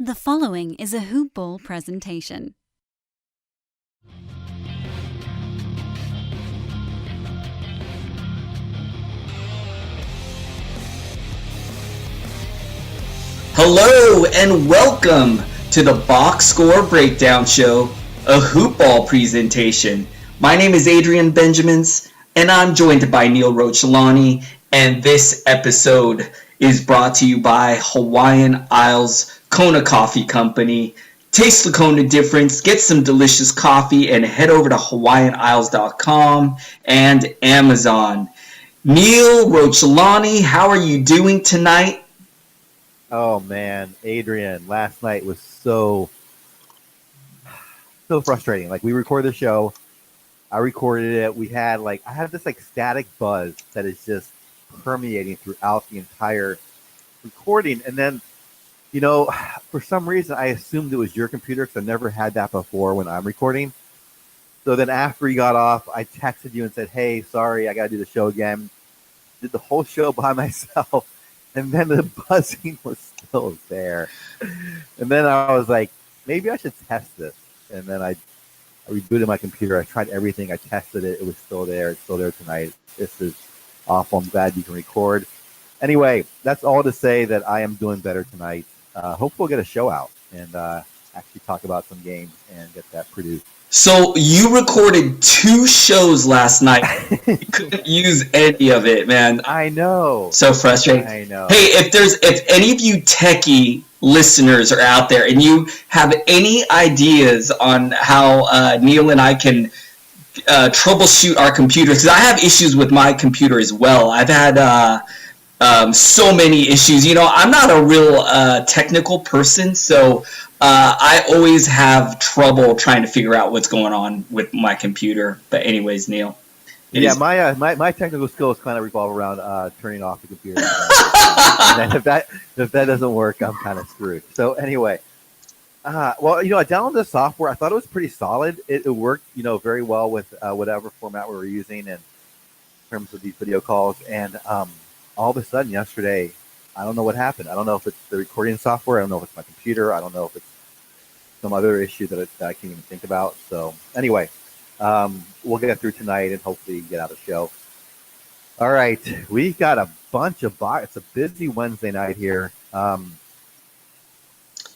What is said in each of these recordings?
The following is a Hoop Ball presentation. Hello and welcome to the Box Score Breakdown Show, a Hoop Ball presentation. My name is Adrian Benjamins, and I'm joined by Neil Rochlani, and this episode is brought to you by Hawaiian Isles Kona Coffee Company. Taste the Kona difference, get some delicious coffee, and head over to hawaiianisles.com and Amazon. Neil Rochlani, how are you doing tonight? Oh man, Adrian, last night was so frustrating. Like, we recorded the show, I recorded it, I had this static buzz that is just permeating throughout the entire recording. And then, for some reason I assumed it was your computer because I've never had that before when I'm recording. So then after he got off, I texted you and said, hey, sorry, I got to do the show again. Did the whole show by myself. And then the buzzing was still there. And then I was like, maybe I should test this. And then I rebooted my computer. I tried everything. I tested it. It was still there. It's still there tonight. This is awful. I'm glad you can record. Anyway, that's all to say that I am doing better tonight. Hopefully we'll get a show out and actually talk about some games and get that produced. So you recorded 2 shows last night. You couldn't use any of it, man. I know. So frustrating. I know. Hey, if any of you techie listeners are out there and you have any ideas on how Neil and I can troubleshoot our computers, because I have issues with my computer as well. I've had so many issues. I'm not a real technical person, so I always have trouble trying to figure out what's going on with my computer. But anyways, Neil. My technical skills kind of revolve around turning off the computer. And if that doesn't work, I'm kind of screwed. So anyway, I downloaded the software. I thought it was pretty solid. It worked, very well with whatever format we were using in terms of these video calls. And all of a sudden yesterday, I don't know what happened. I don't know if it's the recording software. I don't know if it's my computer. I don't know if it's some other issue that I can't even think about. So anyway, we'll get through tonight and hopefully get out a show. All right, we got a bunch of it's a busy Wednesday night here.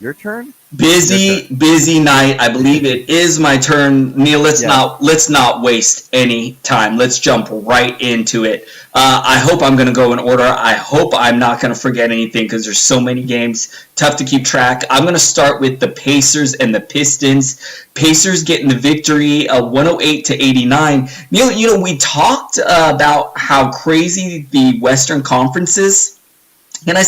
Your turn? Busy night. I believe it is my turn. Neil, let's not waste any time. Let's jump right into it. I hope I'm going to go in order. I hope I'm not going to forget anything because there's so many games. Tough to keep track. I'm going to start with the Pacers and the Pistons. Pacers getting the victory, 108-89. Neil, we talked about how crazy the Western Conference is. And I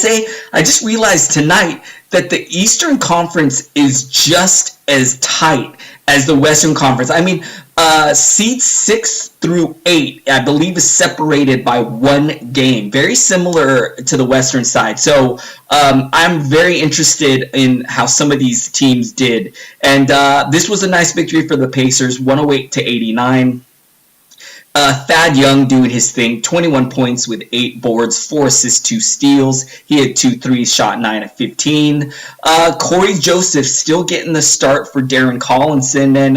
just realized tonight that the Eastern Conference is just as tight as the Western Conference. I mean, seeds 6 through 8, I believe, is separated by 1 game. Very similar to the Western side. So I'm very interested in how some of these teams did. And this was a nice victory for the Pacers, 108-89. Thad Young doing his thing, 21 points with 8 boards, 4 assists, 2 steals. He had 2 threes, shot 9 of 15. Corey Joseph still getting the start for Darren Collinson. And,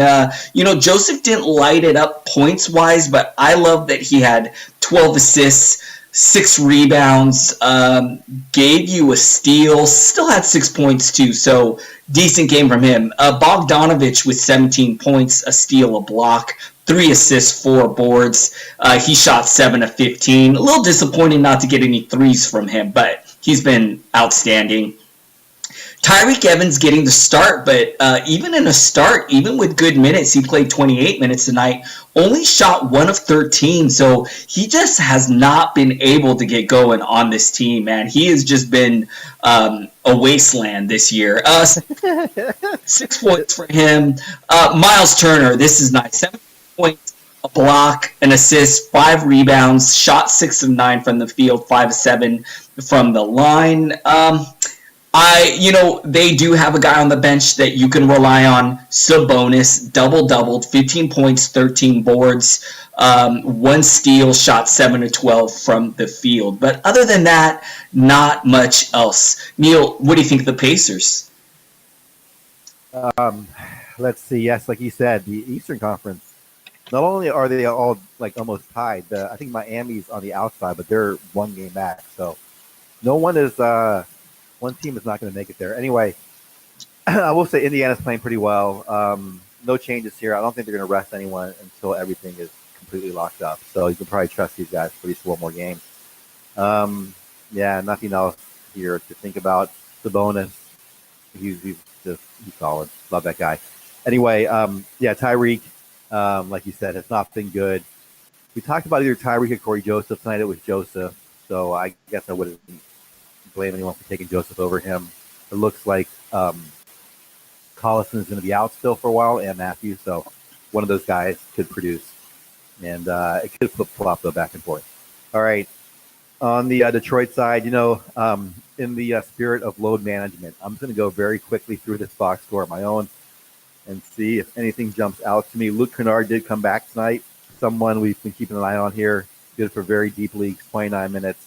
Joseph didn't light it up points-wise, but I love that he had 12 assists, 6 rebounds, gave you a steal, still had 6 points too, so decent game from him. Bogdanovich with 17 points, a steal, a block, 3 assists, 4 boards. He shot 7 of 15. A little disappointing not to get any threes from him, but he's been outstanding. Tyreek Evans getting the start, but even in a start, even with good minutes, he played 28 minutes tonight, only shot 1 of 13, so he just has not been able to get going on this team, man. He has just been a wasteland this year. 6 points for him. Miles Turner, this is nice. 7 points, a block, an assist, 5 rebounds, shot 6 of 9 from the field, 5 of 7 from the line. They do have a guy on the bench that you can rely on. Sabonis, doubled, 15 points, 13 boards, 1 steal, shot 7 of 12 from the field. But other than that, not much else. Neil, what do you think of the Pacers? Um, let's see. Yes, like you said, the Eastern Conference. Not only are they all like almost tied, I think Miami's on the outside, but they're one game back. So no one is. One team is not going to make it there. Anyway, I will say Indiana's playing pretty well. No changes here. I don't think they're going to rest anyone until everything is completely locked up. So you can probably trust these guys for at least one more game. Yeah, nothing else here to think about. The bonus, he's solid. Love that guy. Anyway, yeah, Tyreek, like you said, has not been good. We talked about either Tyreek or Corey Joseph tonight. It was Joseph, so I guess I wouldn't blame anyone for taking Joseph over him. It looks like Collison is going to be out still for a while, and Matthews, so one of those guys could produce, and it could flip flop though back and forth. All right, on the Detroit side, in the spirit of load management, I'm going to go very quickly through this box score on my own and see if anything jumps out to me. Luke Kennard did come back tonight. Someone we've been keeping an eye on here. Good for very deep leagues, 29 minutes.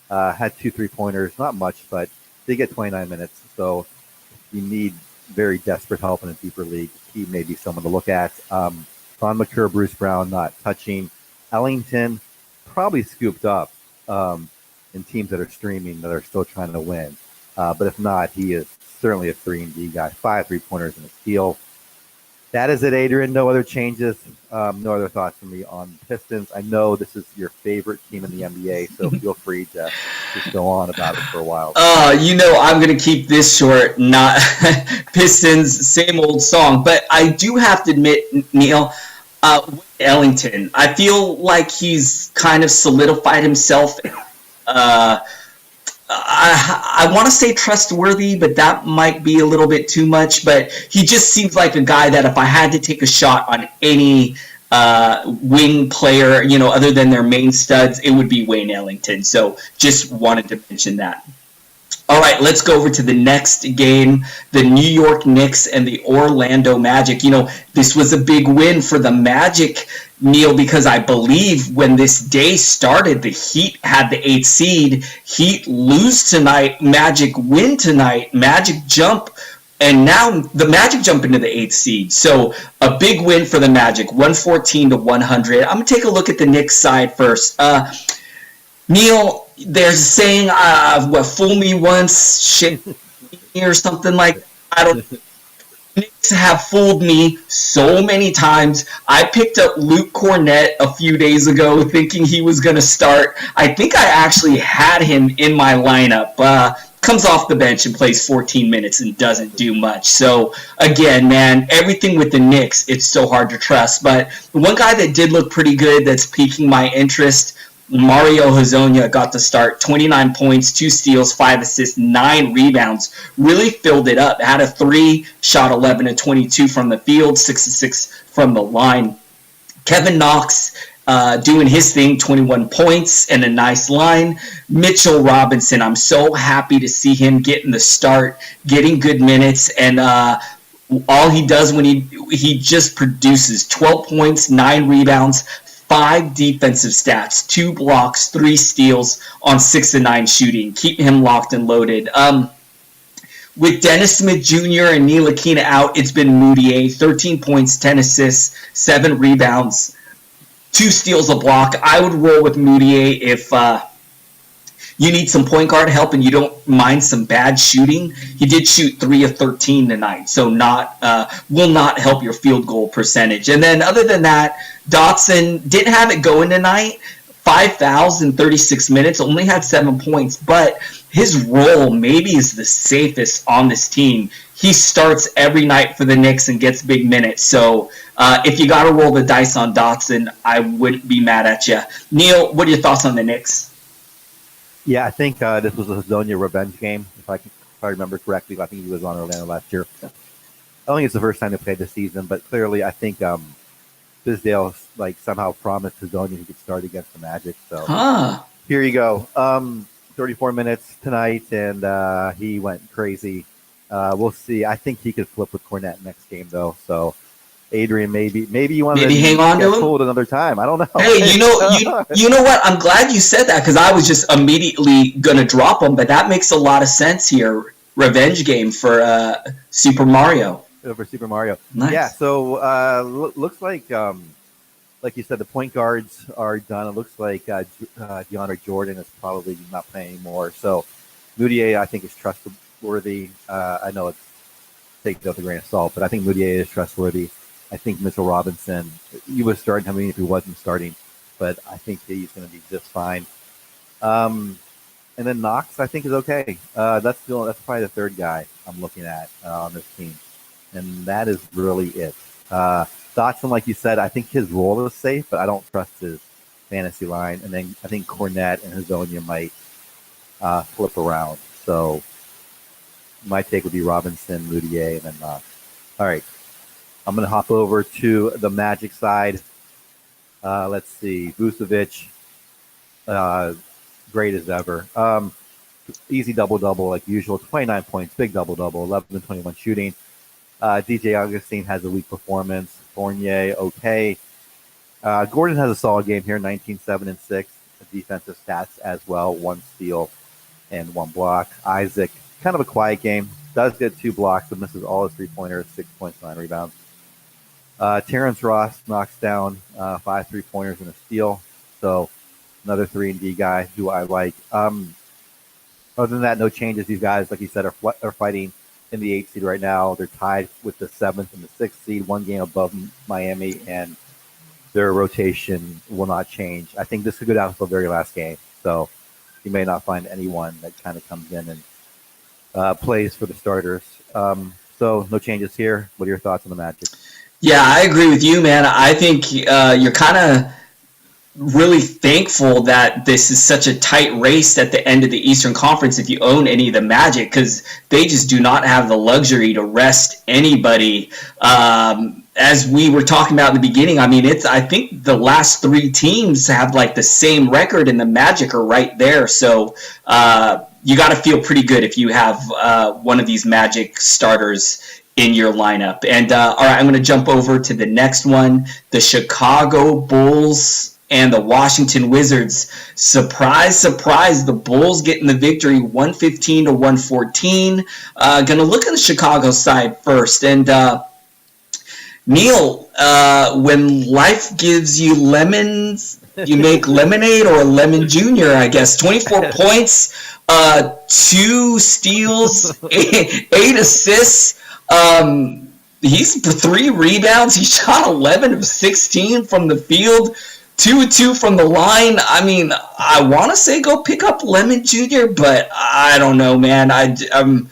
Had 2 3-pointers, not much, but they get 29 minutes. So if you need very desperate help in a deeper league, he may be someone to look at. Von McCure, Bruce Brown, not touching. Ellington, probably scooped up in teams that are streaming that are still trying to win. But if not, he is certainly a 3-and-D guy. 5 3-pointers and a steal. That is it, Adrian. No other changes. No other thoughts from me on Pistons. I know this is your favorite team in the NBA, so feel free to just go on about it for a while. I'm going to keep this short, not Pistons, same old song. But I do have to admit, Neil, Ellington, I feel like he's kind of solidified himself. I want to say trustworthy, but that might be a little bit too much. But he just seems like a guy that if I had to take a shot on any wing player, other than their main studs, it would be Wayne Ellington. So just wanted to mention that. All right, let's go over to the next game, the New York Knicks and the Orlando Magic. This was a big win for the Magic, Neil, because I believe when this day started, the Heat had the 8th seed. Heat lose tonight, Magic win tonight, Magic jump, and now the Magic jump into the 8th seed. So a big win for the Magic, 114-100. I'm going to take a look at the Knicks side first. Neil, there's a saying, fool me once, shit me or something like that. I don't Knicks have fooled me so many times. I picked up Luke Cornett a few days ago thinking he was going to start. I think I actually had him in my lineup. Comes off the bench and plays 14 minutes and doesn't do much. So, again, man, everything with the Knicks, it's so hard to trust. But one guy that did look pretty good that's piquing my interest, Mario Hezonja got the start, 29 points, 2 steals, 5 assists, 9 rebounds, really filled it up. Had a 3, shot 11 of 22 from the field, 6 of 6 from the line. Kevin Knox doing his thing, 21 points and a nice line. Mitchell Robinson, I'm so happy to see him getting the start, getting good minutes, and all he does when he just produces 12 points, 9 rebounds, 5 defensive stats, 2 blocks, 3 steals on 6 of 9 shooting. Keep him locked and loaded. With Dennis Smith Jr. and Ntilikina out, it's been Moutier, 13 points, 10 assists, 7 rebounds, 2 steals, a block. I would roll with Moutier if you need some point guard help and you don't mind some bad shooting. He did shoot 3 of 13 tonight, so will not help your field goal percentage. And then other than that, Dotson didn't have it going tonight. 5 fouls in 36 minutes, only had 7 points, but his role maybe is the safest on this team. He starts every night for the Knicks and gets big minutes. So if you got to roll the dice on Dotson, I wouldn't be mad at you. Neil, what are your thoughts on the Knicks? Yeah, I think this was a Hezonja revenge game, if I remember correctly. I think he was on Orlando last year. I don't think it's the first time they played this season, but clearly I think Fizdale somehow promised Hezonja he could start against the Magic. So Here you go. 34 minutes tonight, and he went crazy. We'll see. I think he could flip with Cornette next game, though. So, Adrian, maybe you want to hang on to him pulled another time. I don't know. Hey, you know what? I'm glad you said that because I was just immediately gonna drop him, but that makes a lot of sense here. Revenge game for Super Mario. for Super Mario. Nice. Yeah, so looks like you said, the point guards are done. It looks like DeAndre Jordan is probably not playing anymore. So Moutier, I think, is trustworthy. I know it's taken with a grain of salt, but I think Moutier is trustworthy. I think Mitchell Robinson, he was starting. I mean, if he wasn't starting, but I think he's going to be just fine. And then Knox, I think, is okay. That's probably the third guy I'm looking at on this team, and that is really it. Dotson, like you said, I think his role is safe, but I don't trust his fantasy line. And then I think Cornette and Hazonia might flip around. So my take would be Robinson, Moutier, and then Knox. All right, I'm going to hop over to the Magic side. Let's see, Vucevic. Great as ever. Easy double-double like usual. 29 points, big double-double, 11 and 21 shooting. DJ Augustine has a weak performance. Fournier, okay. Gordon has a solid game here, 19, 7, and 6. Defensive stats as well, 1 steal and 1 block. Isaac, kind of a quiet game. Does get 2 blocks, but misses all his 3-pointers, 6 points, 9 rebounds. Terrence Ross knocks down 5 3-pointers and a steal. So another 3-and-D guy who I like. Other than that, no changes. These guys, like you said, are fighting in the 8th seed right now. They're tied with the 7th and the 6th seed, 1 game above Miami, and their rotation will not change. I think this could go down to the very last game. So you may not find anyone that kind of comes in and plays for the starters. So no changes here. What are your thoughts on the Magic? Yeah, I agree with you, man. I think you're kind of really thankful that this is such a tight race at the end of the Eastern Conference if you own any of the Magic, because they just do not have the luxury to rest anybody. As we were talking about in the beginning, I mean, I think the last 3 teams have like the same record, and the Magic are right there. So you got to feel pretty good if you have one of these Magic starters in your lineup. And all right, I'm going to jump over to the next one, the Chicago Bulls and the Washington Wizards. Surprise, surprise, the Bulls getting the victory, 115 to 114. Going to look at the Chicago side first. And Neil, when life gives you lemons, you make lemonade, or lemon junior, I guess. 24 points, 2 steals, 8 assists. He's 3 rebounds. He shot 11 of 16 from the field. 2 of 2 from the line. I mean, I want to say go pick up Lemon Jr., but I don't know, man. I'm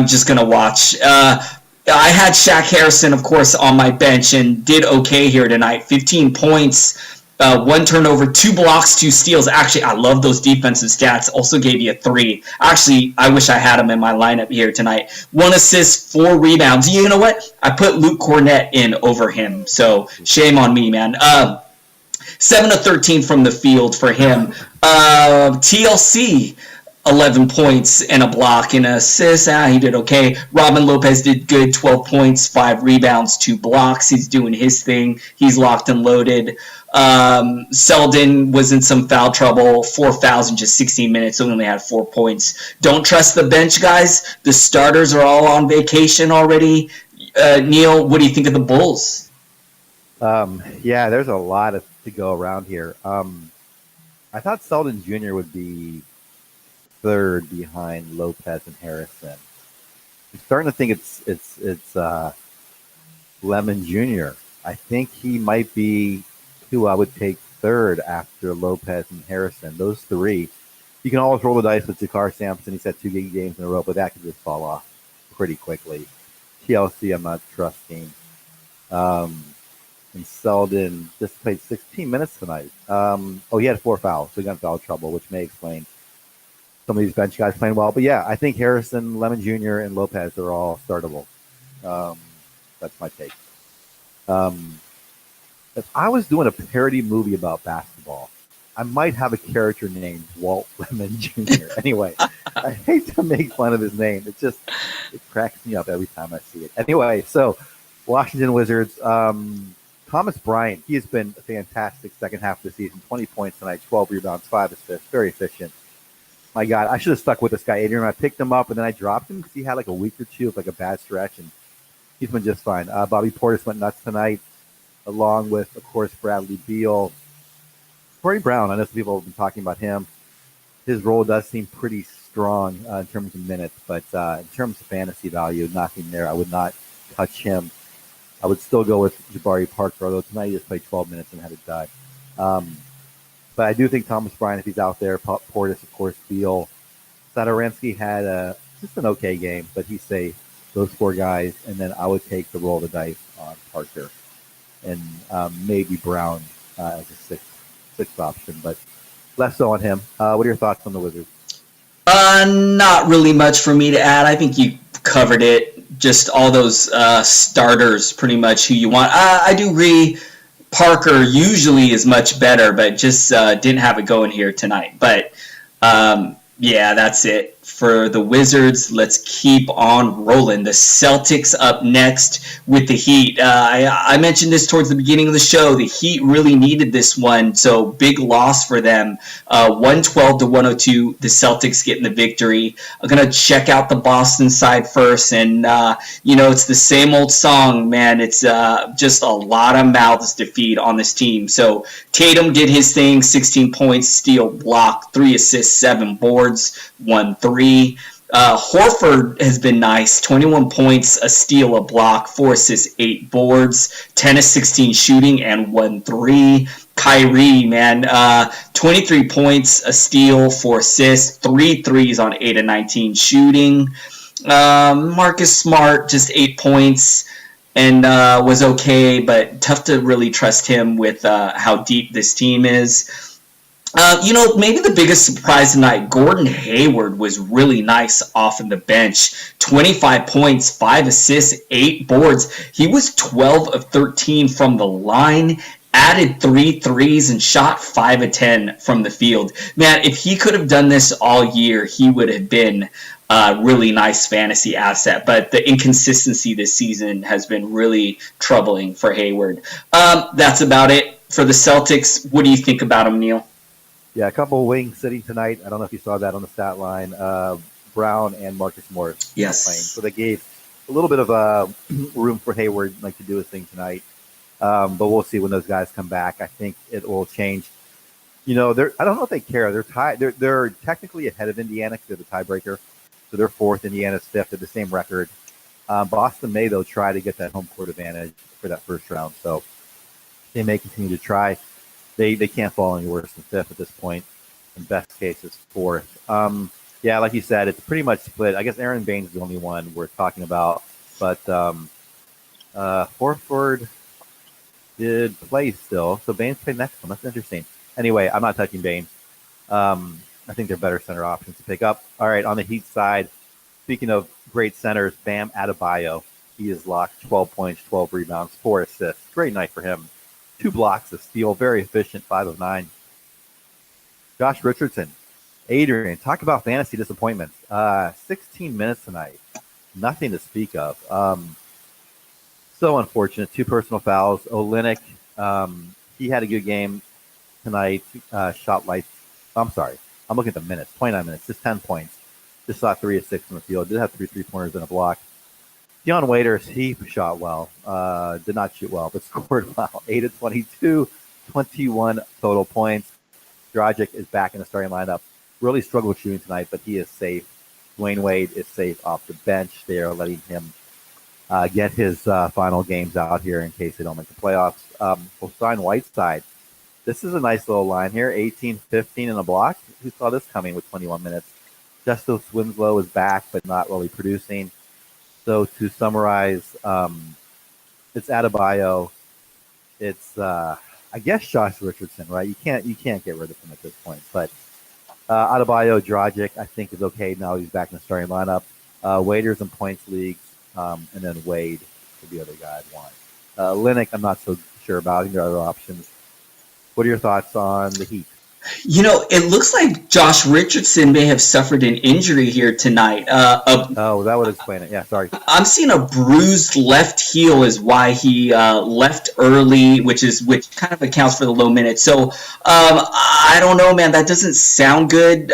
just gonna watch. I had Shaq Harrison, of course, on my bench and did okay here tonight. 15 points, 1 turnover, 2 blocks, 2 steals. Actually, I love those defensive stats. Also gave you a 3. Actually, I wish I had him in my lineup here tonight. 1 assist, 4 rebounds. You know what? I put Luke Cornette in over him, so shame on me, man. 7 of 13 from the field for him. TLC, 11 points and a block and an assist. He did okay. Robin Lopez did good, 12 points, 5 rebounds, 2 blocks. He's doing his thing. He's locked and loaded. Selden was in some foul trouble, 4 fouls in just 16 minutes, so he only had 4 points. Don't trust the bench, guys. The starters are all on vacation already. Neil, what do you think of the Bulls? Yeah, there's a lot to go around here. I thought Selden Jr. would be 3rd behind Lopez and Harrison. I'm starting to think it's Lemon Jr. I think he might be who I would take 3rd after Lopez and Harrison. Those 3. You can always roll the dice with Jakar Sampson. He's had 2 big games in a row, but that could just fall off pretty quickly. TLC, I'm not trusting. And Selden just played 16 minutes tonight. He had 4 fouls, so he got in foul trouble, which may explain some of these bench guys playing well. But yeah, I think Harrison, Lemon Jr., and Lopez are all startable. That's my take. If I was doing a parody movie about basketball, I might have a character named Walt Lemon Jr. Anyway, I hate to make fun of his name. It cracks me up every time I see it. Anyway, so Washington Wizards. Thomas Bryant, he has been a fantastic second half of the season. 20 points tonight, 12 rebounds, 5 assists, very efficient. My God, I should have stuck with this guy, Adrian. I picked him up, and then I dropped him because he had like a week or 2 of like a bad stretch. And He's been just fine. Bobby Portis went nuts tonight, along with, of course, Bradley Beal. Corey Brown, I know some people have been talking about him. His role does seem pretty strong in terms of minutes, but in terms of fantasy value, nothing there. I would not touch him. I would still go with Jabari Parker, although tonight he just played 12 minutes and had to die. But I do think Thomas Bryant, if he's out there, Portis, of course, Beal. Sadorensky had just an okay game, but he's safe. Those four guys, and then I would take the roll of the dice on Parker and maybe Brown as a sixth option, but less so on him. What are your thoughts on the Wizards? Not really much for me to add. I think you covered it. Just all those starters, pretty much who you want. I do agree. Parker usually is much better, but just didn't have it going here tonight. But yeah, that's it for the Wizards. Let's keep on rolling. The Celtics up next with the Heat. I mentioned this towards the beginning of the show. The Heat really needed this one, so big loss for them. 112-102. The Celtics getting the victory. I'm gonna check out the Boston side first, and it's the same old song, man. It's just a lot of mouths to feed on this team. So Tatum did his thing: 16 points, steal, block, 3 assists, 7 boards, 1-3. Horford has been nice. 21 points, a steal, a block, 4 assists, 8 boards, 10 of 16 shooting, and 1-3. Kyrie, man, 23 points, a steal, 4 assists, 3 threes on 8 of 19 shooting. Marcus Smart, just 8 points, and was okay, but tough to really trust him with how deep this team is. Maybe the biggest surprise tonight, Gordon Hayward was really nice off of the bench. 25 points, 5 assists, 8 boards. He was 12 of 13 from the line, added 3 threes, and shot 5 of 10 from the field. Man, if he could have done this all year, he would have been a really nice fantasy asset. But the inconsistency this season has been really troubling for Hayward. That's about it for the Celtics. What do you think about him, Neil? Yeah, a couple of wings sitting tonight. I don't know if you saw that on the stat line. Brown and Marcus Morris playing. So they gave a little bit of room for Hayward to do his thing tonight. But we'll see when those guys come back. I think it will change. I don't know if they care. They're tied. They're technically ahead of Indiana because they're the tiebreaker. So they're fourth. Indiana's fifth. They're the same record. Boston may, though, try to get that home court advantage for that first round. So they may continue to try. They can't fall any worse than fifth at this point. In best case, it's fourth. Yeah, like you said, it's pretty much split. I guess Aaron Baines is the only one we're talking about. But Horford did play still. So Baines played next one. That's interesting. Anyway, I'm not touching Baines. I think they're better center options to pick up. All right, on the Heat side, speaking of great centers, Bam Adebayo. He is locked. 12 points, 12 rebounds, 4 assists. Great night for him. 2 blocks, a steal, very efficient, 5 of 9. Josh Richardson, Adrian, talk about fantasy disappointments. 16 minutes tonight, nothing to speak of. So unfortunate, 2 personal fouls. Olynyk, he had a good game tonight. Shot light. I'm sorry, I'm looking at the minutes. 29 minutes, just 10 points. Just saw 3 of 6 in the field. Did have 3 3-pointers and a block. Dion Waiters, he shot well. Did not shoot well, but scored well. 8 of 22, 21 total points. Dragic is back in the starting lineup. Really struggled shooting tonight, but he is safe. Dwayne Wade is safe off the bench. They are letting him get his final games out here in case they don't make the playoffs. Hassan Whiteside. This is a nice little line here. 18, 15 and a block. Who saw this coming with 21 minutes? Justice Winslow is back, but not really producing. So to summarize, it's Adebayo. It's I guess Josh Richardson, right? You can't get rid of him at this point. But Adebayo, Dragic, I think is okay now. He's back in the starting lineup. Waiters in points leagues, and then Wade is the other guy I'd want. Olynyk, I'm not so sure about. I think there are other options. What are your thoughts on the Heat? It looks like Josh Richardson may have suffered an injury here tonight. That would explain it. Yeah, sorry. I'm seeing a bruised left heel is why he left early, which kind of accounts for the low minutes. So I don't know, man. That doesn't sound good.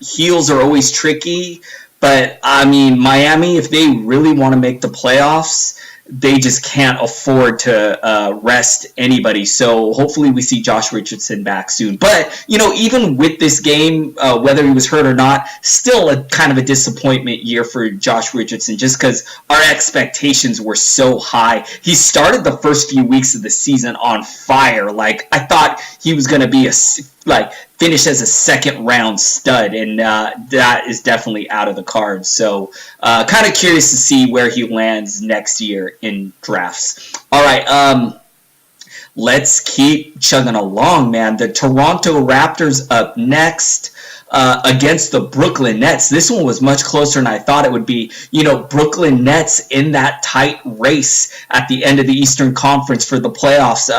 Heels are always tricky. But I mean, Miami, if they really want to make the playoffs, they just can't afford to rest anybody. So hopefully we see Josh Richardson back soon. But, even with this game, whether he was hurt or not, still a kind of a disappointment year for Josh Richardson just because our expectations were so high. He started the first few weeks of the season on fire. Like, I thought he was going to be finish as a second round stud, and that is definitely out of the cards. So kind of curious to see where he lands next year in drafts. All right, let's keep chugging along, man. The Toronto Raptors up next. Against the Brooklyn Nets. This one was much closer than I thought it would be. Brooklyn Nets in that tight race at the end of the Eastern Conference for the playoffs.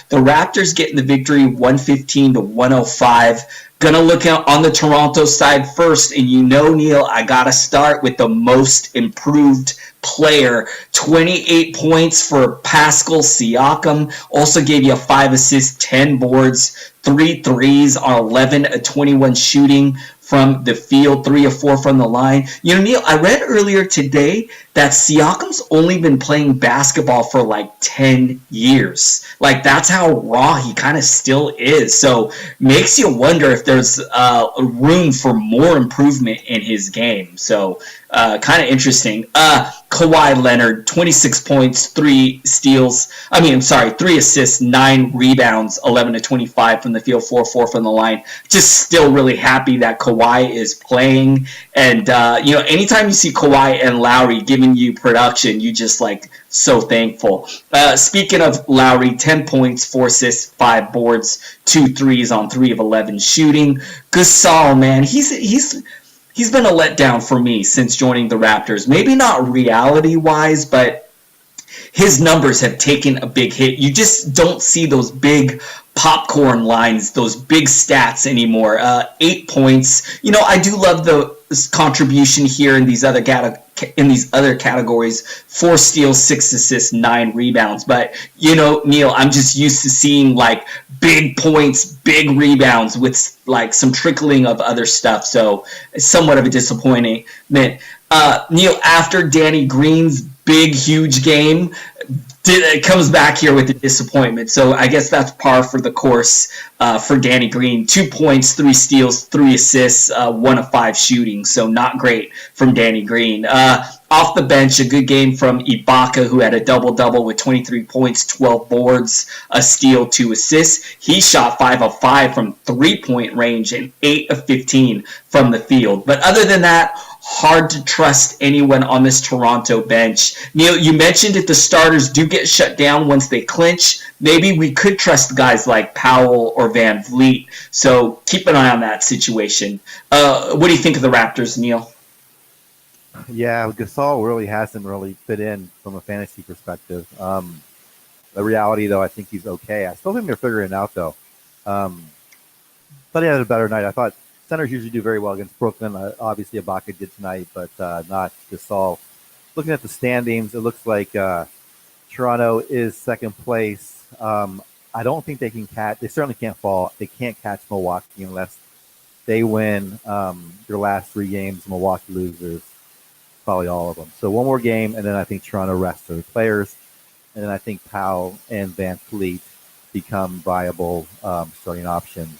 The Raptors getting the victory 115-105. Gonna look out on the Toronto side first, and Neil, I gotta start with the most improved player. 28 points for Pascal Siakam. Also gave you 5 assists, 10 boards, 3 threes on 11 of 21 shooting from the field, 3 of 4 from the line. Neil, I read earlier today that Siakam's only been playing basketball for like 10 years. Like, that's how raw he kind of still is. So makes you wonder if there's room for more improvement in his game. So kind of interesting. Kawhi Leonard, 26 points, 3 assists, 9 rebounds, 11 of 25 from the field, 4-4 from the line. Just still really happy that Kawhi is playing. And, anytime you see Kawhi and Lowry giving you production, you just so thankful. Speaking of Lowry, 10 points, 4 assists, 5 boards, 2 threes on 3 of 11 shooting. Gasol, man, he's been a letdown for me since joining the Raptors. Maybe not reality-wise, but his numbers have taken a big hit. You just don't see those big popcorn lines, those big stats anymore. 8 points. I do love the contribution here in these other categories. 4 steals, 6 assists, 9 rebounds. But, Neil, I'm just used to seeing big points, big rebounds with some trickling of other stuff. So it's somewhat of a disappointment. Neil, after Danny Green's big, huge game, it comes back here with a disappointment. So I guess that's par for the course for Danny Green. 2 points, 3 steals, 3 assists, 1 of 5 shooting. So not great from Danny Green. Off the bench, a good game from Ibaka, who had a double-double with 23 points, 12 boards, a steal, 2 assists. He shot 5 of 5 from three-point range and 8 of 15 from the field. But other than that, hard to trust anyone on this Toronto bench. Neil, you mentioned if the starters do get shut down once they clinch, maybe we could trust guys like Powell or Van Vliet. So keep an eye on that situation. What do you think of the Raptors, Neil? Yeah, Gasol really hasn't fit in from a fantasy perspective. The reality, though, I think he's okay. I still think they're figuring it out, though. Thought he had a better night. I thought centers usually do very well against Brooklyn. Obviously, Ibaka did tonight, but not Gasol. Looking at the standings, it looks like Toronto is second place. I don't think they can catch. They certainly can't fall. They can't catch Milwaukee unless they win their last 3 games. Milwaukee loses probably all of them. So one more game, and then I think Toronto rests their players. And then I think Powell and Van Vliet become viable starting options.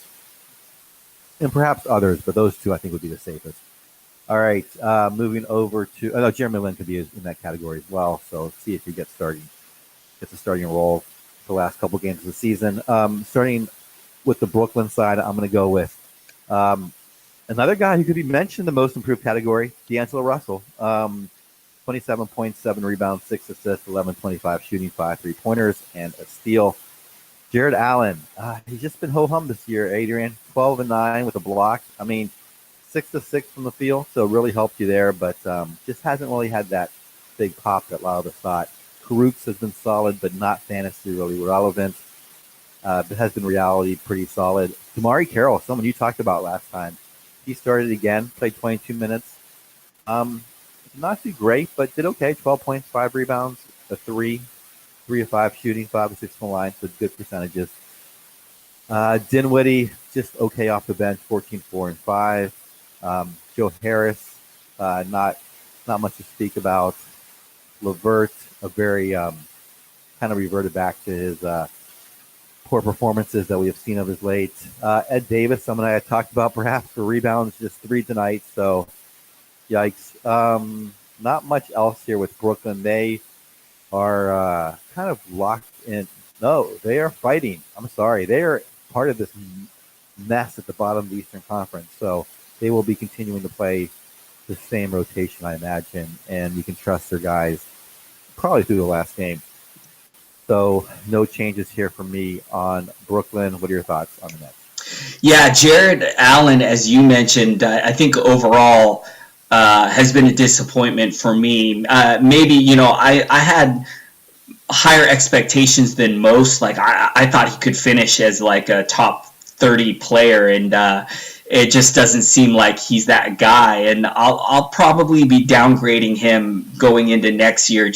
And perhaps others, but those 2 I think would be the safest. All right, moving over to Jeremy Lin could be in that category as well. So let's see if he gets a starting role the last couple games of the season. Starting with the Brooklyn side, I'm going to go with another guy who could be mentioned in the most improved category, D'Angelo Russell. 27 points, 7 rebounds, 6 assists, 11-25 shooting, 5 3-pointers, and a steal. Jared Allen, he's just been ho-hum this year, Adrian. 12-9 with a block. I mean, 6 of 6 from the field, so really helped you there, but just hasn't really had that big pop that a lot of us thought. Karooks has been solid, but not fantasy really relevant. It has been reality pretty solid. Damari Carroll, someone you talked about last time. He started again, played 22 minutes. Not too great, but did okay. 12 points, 5 rebounds, a 3 of 5 shooting, 5 of 6 from the line, so good percentages. Dinwiddie, just okay off the bench, 14, 4, and 5. Joe Harris, Not much to speak about. Levert, a very kind of reverted back to his poor performances that we have seen of his late. Ed Davis, someone I had talked about perhaps for rebounds, just 3 tonight. So, yikes. Not much else here with Brooklyn. They are kind of locked in. No, they are fighting. I'm sorry. They are part of this mess at the bottom of the Eastern Conference. So they will be continuing to play the same rotation, I imagine, and you can trust their guys probably through the last game. So no changes here from me on Brooklyn. What are your thoughts on the Nets? Yeah, Jared Allen, as you mentioned, I think overall has been a disappointment for me. Maybe, I had higher expectations than most. Like I thought he could finish as like a top 30 player, and it just doesn't seem like he's that guy. And I'll probably be downgrading him going into next year. It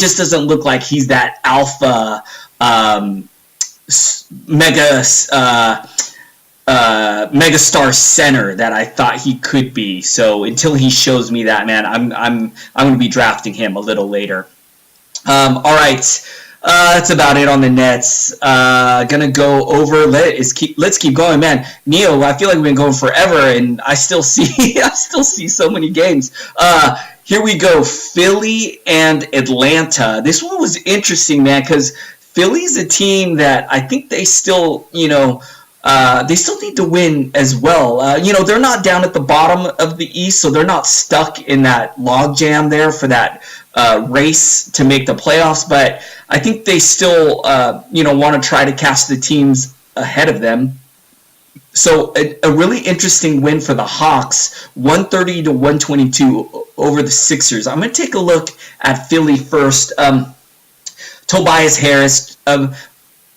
just doesn't look like he's that alpha megastar center that I thought he could be. So until he shows me that, man, I'm going to be drafting him a little later. All right. That's about it on the Nets. Gonna go over. Let's keep going, man. Neil, I feel like we've been going forever, and I still see so many games. Here we go. Philly and Atlanta. This one was interesting, man, because Philly's a team that I think they still, they still need to win as well. They're not down at the bottom of the East, so they're not stuck in that logjam there for that race to make the playoffs. But I think they still, want to try to catch the teams ahead of them. So a really interesting win for the Hawks, 130 to 122 over the Sixers. I'm going to take a look at Philly first. Tobias Harris.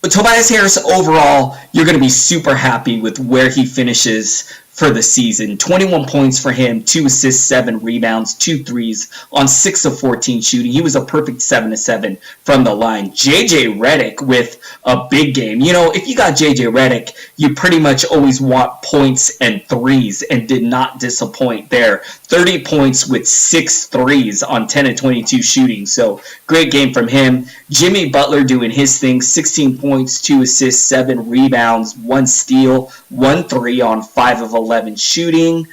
Tobias Harris, overall, you're going to be super happy with where he finishes for the season. 21 points for him, 2 assists, 7 rebounds, 2 threes on 6 of 14 shooting. He was a perfect 7-7 from the line. JJ Redick with a big game. If you got JJ Redick, you pretty much always want points and threes, and did not disappoint there. 30 points with 6 threes on 10 of 22 shooting. So great game from him. Jimmy Butler doing his thing, 16 points, 2 assists, 7 rebounds, 1 steal, 1 3 on 5 of 11 shooting.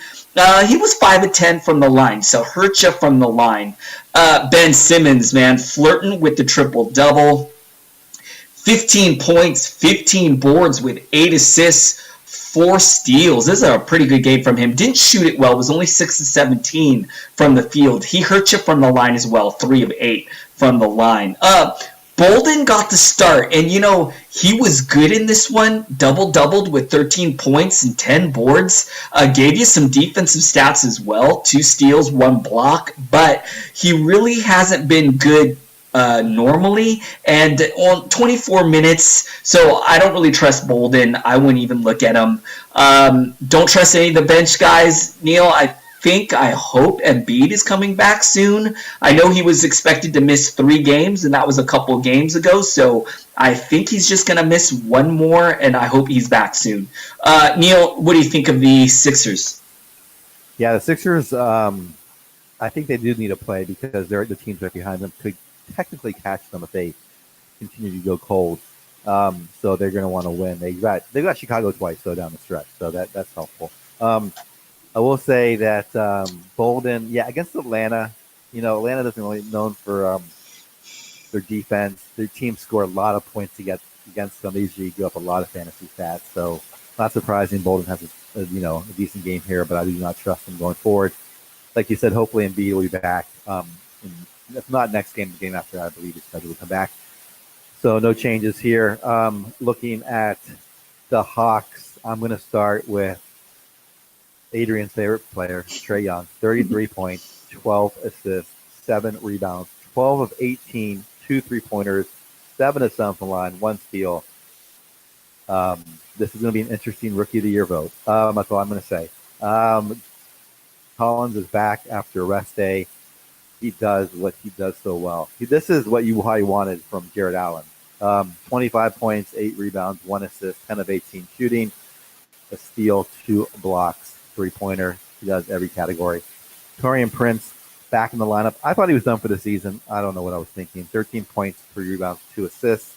He was 5 of 10 from the line, so hurt you from the line. Ben Simmons, man, flirting with the triple-double. 15 points, 15 boards with 8 assists, 4 steals. This is a pretty good game from him. Didn't shoot it well. Was only 6 of 17 from the field. He hurt you from the line as well. 3 of 8 from the line. Bolden got the start, and he was good in this one. Doubled with 13 points and 10 boards. Gave you some defensive stats as well. 2 steals, 1 block, but he really hasn't been good normally, and on 24 minutes, so I don't really trust Bolden. I wouldn't even look at him. Don't trust any of the bench guys. Neil, I hope Embiid is coming back soon. I know he was expected to miss 3 games, and that was a couple games ago, so I think he's just going to miss 1 more, and I hope he's back soon. Neil, what do you think of the Sixers? Yeah, the Sixers, I think they do need to play because the teams right behind them could technically catch them if they continue to go cold. So they're going to want to win. They got Chicago twice, so down the stretch, so that's helpful. I will say that Bolden, against Atlanta, Atlanta doesn't really known for their defense. Their team scored a lot of points against them. They usually give up a lot of fantasy stats, so not surprising. Bolden has a decent game here, but I do not trust him going forward. Like you said, hopefully Embiid will be back. If not next game, the game after, I believe he's scheduled to come back. So no changes here. Looking at the Hawks, I'm going to start with Adrian's favorite player, Trae Young, 33 points, 12 assists, 7 rebounds, 12 of 18, 2 3-pointers, 7 of 7 from the line, 1 steal. This is going to be an interesting Rookie of the Year vote. That's all I'm going to say. Collins is back after rest day. He does what he does so well. This is what you wanted from Jared Allen. 25 points, 8 rebounds, 1 assist, 10 of 18 shooting, a steal, 2 blocks, 3-pointer. He does every category. Torian Prince back in the lineup. I thought he was done for the season. I don't know what I was thinking. 13 points, 3 rebounds, 2 assists.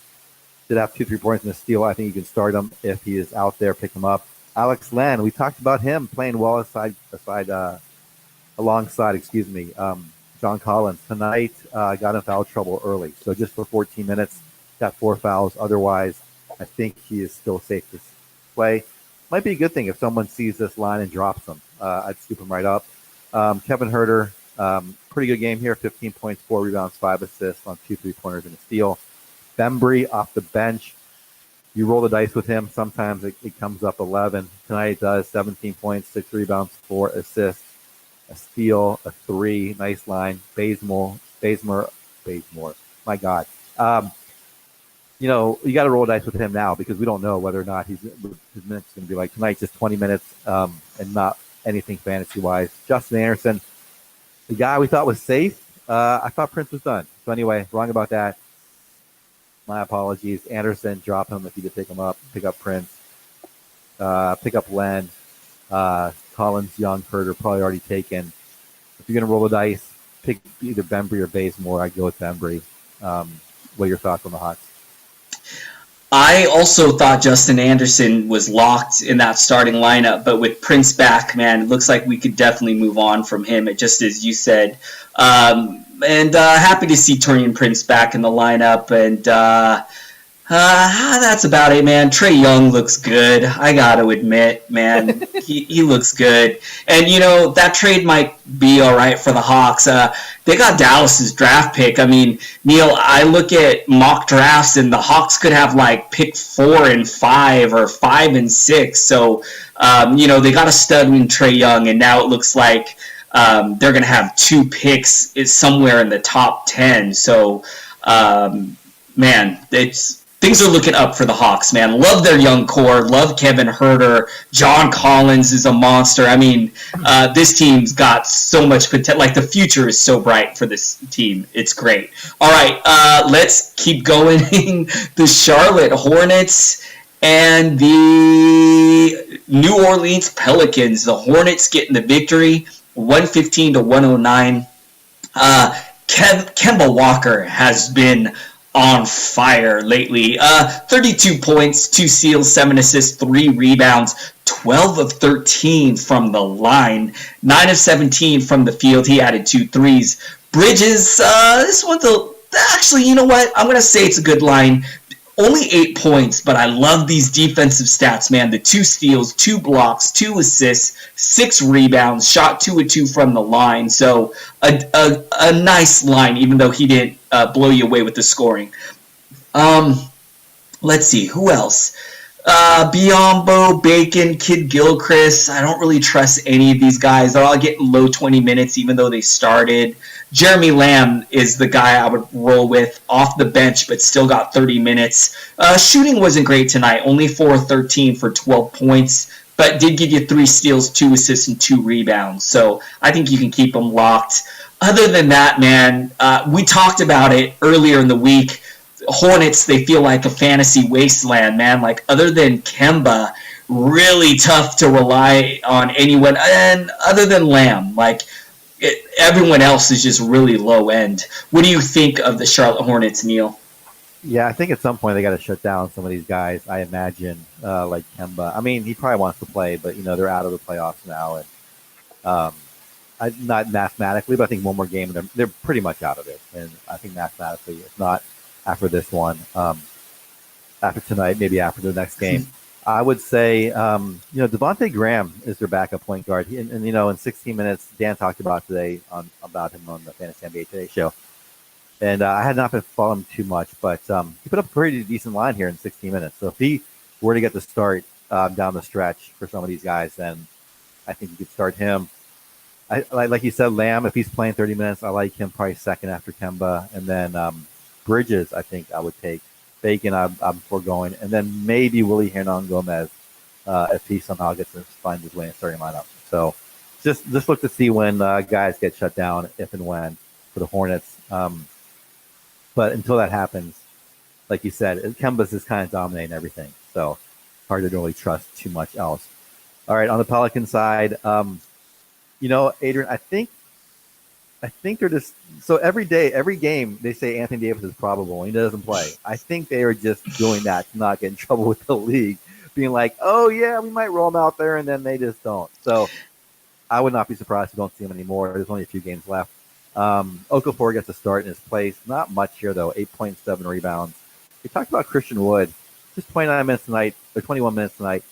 Did have 2 3-points and a steal. I think you can start him if he is out there. Pick him up. Alex Len, we talked about him playing well alongside John Collins. Tonight got in foul trouble early. So just for 14 minutes, got 4 fouls. Otherwise, I think he is still safe to play. Might be a good thing if someone sees this line and drops him. I'd scoop him right up. Kevin Herter, pretty good game here. 15 points, 4 rebounds, 5 assists on 2 3-pointers and a steal. Bembry off the bench. You roll the dice with him. Sometimes it comes up 11. Tonight it does. 17 points, 6 rebounds, 4 assists, a steal, a 3. Nice line. Bazemore. My God. You got to roll dice with him now because we don't know whether or not his minutes going to be like tonight, just 20 minutes and not anything fantasy-wise. Justin Anderson, the guy we thought was safe. I thought Prince was done. So anyway, wrong about that. My apologies. Anderson, drop him if you could pick him up. Pick up Prince. Pick up Len. Collins, Young, Herter, probably already taken. If you're going to roll the dice, pick either Bembry or Bazemore. I'd go with Bembry. What are your thoughts on the Hawks? I also thought Justin Anderson was locked in that starting lineup, but with Prince back, man, it looks like we could definitely move on from him, just as you said. And happy to see Torian Prince back in the lineup, and that's about it, man. Trae Young looks good. I got to admit, man, he looks good. And, that trade might be all right for the Hawks. They got Dallas's draft pick. I mean, Neil, I look at mock drafts, and the Hawks could have, pick 4 and 5 or 5 and 6. So, they got a stud in Trae Young, and now it looks like they're going to have 2 picks somewhere in the top 10. So, man, things are looking up for the Hawks, man. Love their young core. Love Kevin Herter. John Collins is a monster. I mean, this team's got so much potential. The future is so bright for this team. It's great. All right, let's keep going. The Charlotte Hornets and the New Orleans Pelicans. The Hornets getting the victory, 115-109. Kemba Walker has been on fire lately. 32 points, 2 steals, 7 assists, 3 rebounds, 12 of 13 from the line, 9 of 17 from the field. He added 2 threes. Bridges, this one's actually, you know what? I'm going to say it's a good line. Only 8 points, but I love these defensive stats, man. The 2 steals, 2 blocks, 2 assists, 6 rebounds, shot 2 of 2 from the line. So a nice line, even though he didn't blow you away with the scoring. Let's see, who else? Biombo, Bacon, Kid Gilchrist. I don't really trust any of these guys. They're all getting low 20 minutes, even though they started. Jeremy Lamb is the guy I would roll with off the bench, but still got 30 minutes. Shooting wasn't great tonight, only 4-13 for 12 points, but did give you 3 steals, 2 assists, and 2 rebounds. So I think you can keep them locked. Other than that, man, we talked about it earlier in the week. Hornets, they feel like a fantasy wasteland, man. Other than Kemba, really tough to rely on anyone, and other than Lamb, everyone else is just really low end. What do you think of the Charlotte Hornets, Neil? Yeah, I think at some point they got to shut down some of these guys. I imagine, like Kemba. I mean, he probably wants to play, but they're out of the playoffs now, and not mathematically, but I think one more game and they're pretty much out of it. And I think mathematically, if not after this one, after tonight, maybe after the next game. I would say, Devontae Graham is their backup point guard. And in 16 minutes, Dan talked about him on the Fantasy NBA Today show. And I had not been following him too much, but he put up a pretty decent line here in 16 minutes. So if he were to get the start down the stretch for some of these guys, then I think you could start him. Like you said, Lamb, if he's playing 30 minutes, I like him probably second after Kemba. And then Bridges, I think I would take. Bacon, I'm foregoing. And then maybe Willie Hernan-Gomez if he somehow finds his way in starting lineup. So just look to see when guys get shut down, if and when, for the Hornets. But until that happens, like you said, Kemba's just kind of dominating everything. So hard to really trust too much else. All right, on the Pelican side, Adrian, I think I think they're just so every day, every game, they say Anthony Davis is probable and he doesn't play. I think they are just doing that to not get in trouble with the league, being like, "Oh yeah, we might roll him out there," and then they just don't. So I would not be surprised if we don't see him anymore. There's only a few games left. Okafor gets a start in his place. Not much here though. 8.7 rebounds. We talked about Christian Wood. Just 29 minutes tonight, or 21 minutes tonight.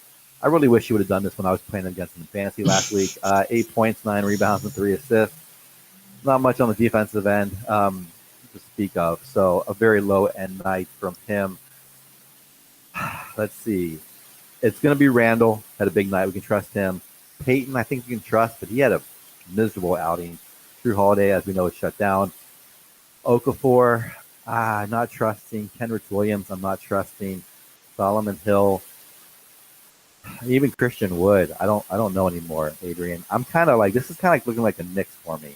I really wish he would have done this when I was playing against him in fantasy last week. 8 points, 9 rebounds, and 3 assists. Not much on the defensive end to speak of. So a very low end night from him. Let's see. It's going to be Randall. Had a big night. We can trust him. Peyton, I think you can trust, but he had a miserable outing. Drew Holiday, as we know, is shut down. Okafor, not trusting. Kenrich Williams, I'm not trusting. Solomon Hill, even Christian Wood. I don't know anymore, Adrian. I'm kind of like, this is kind of like looking like the Knicks for me.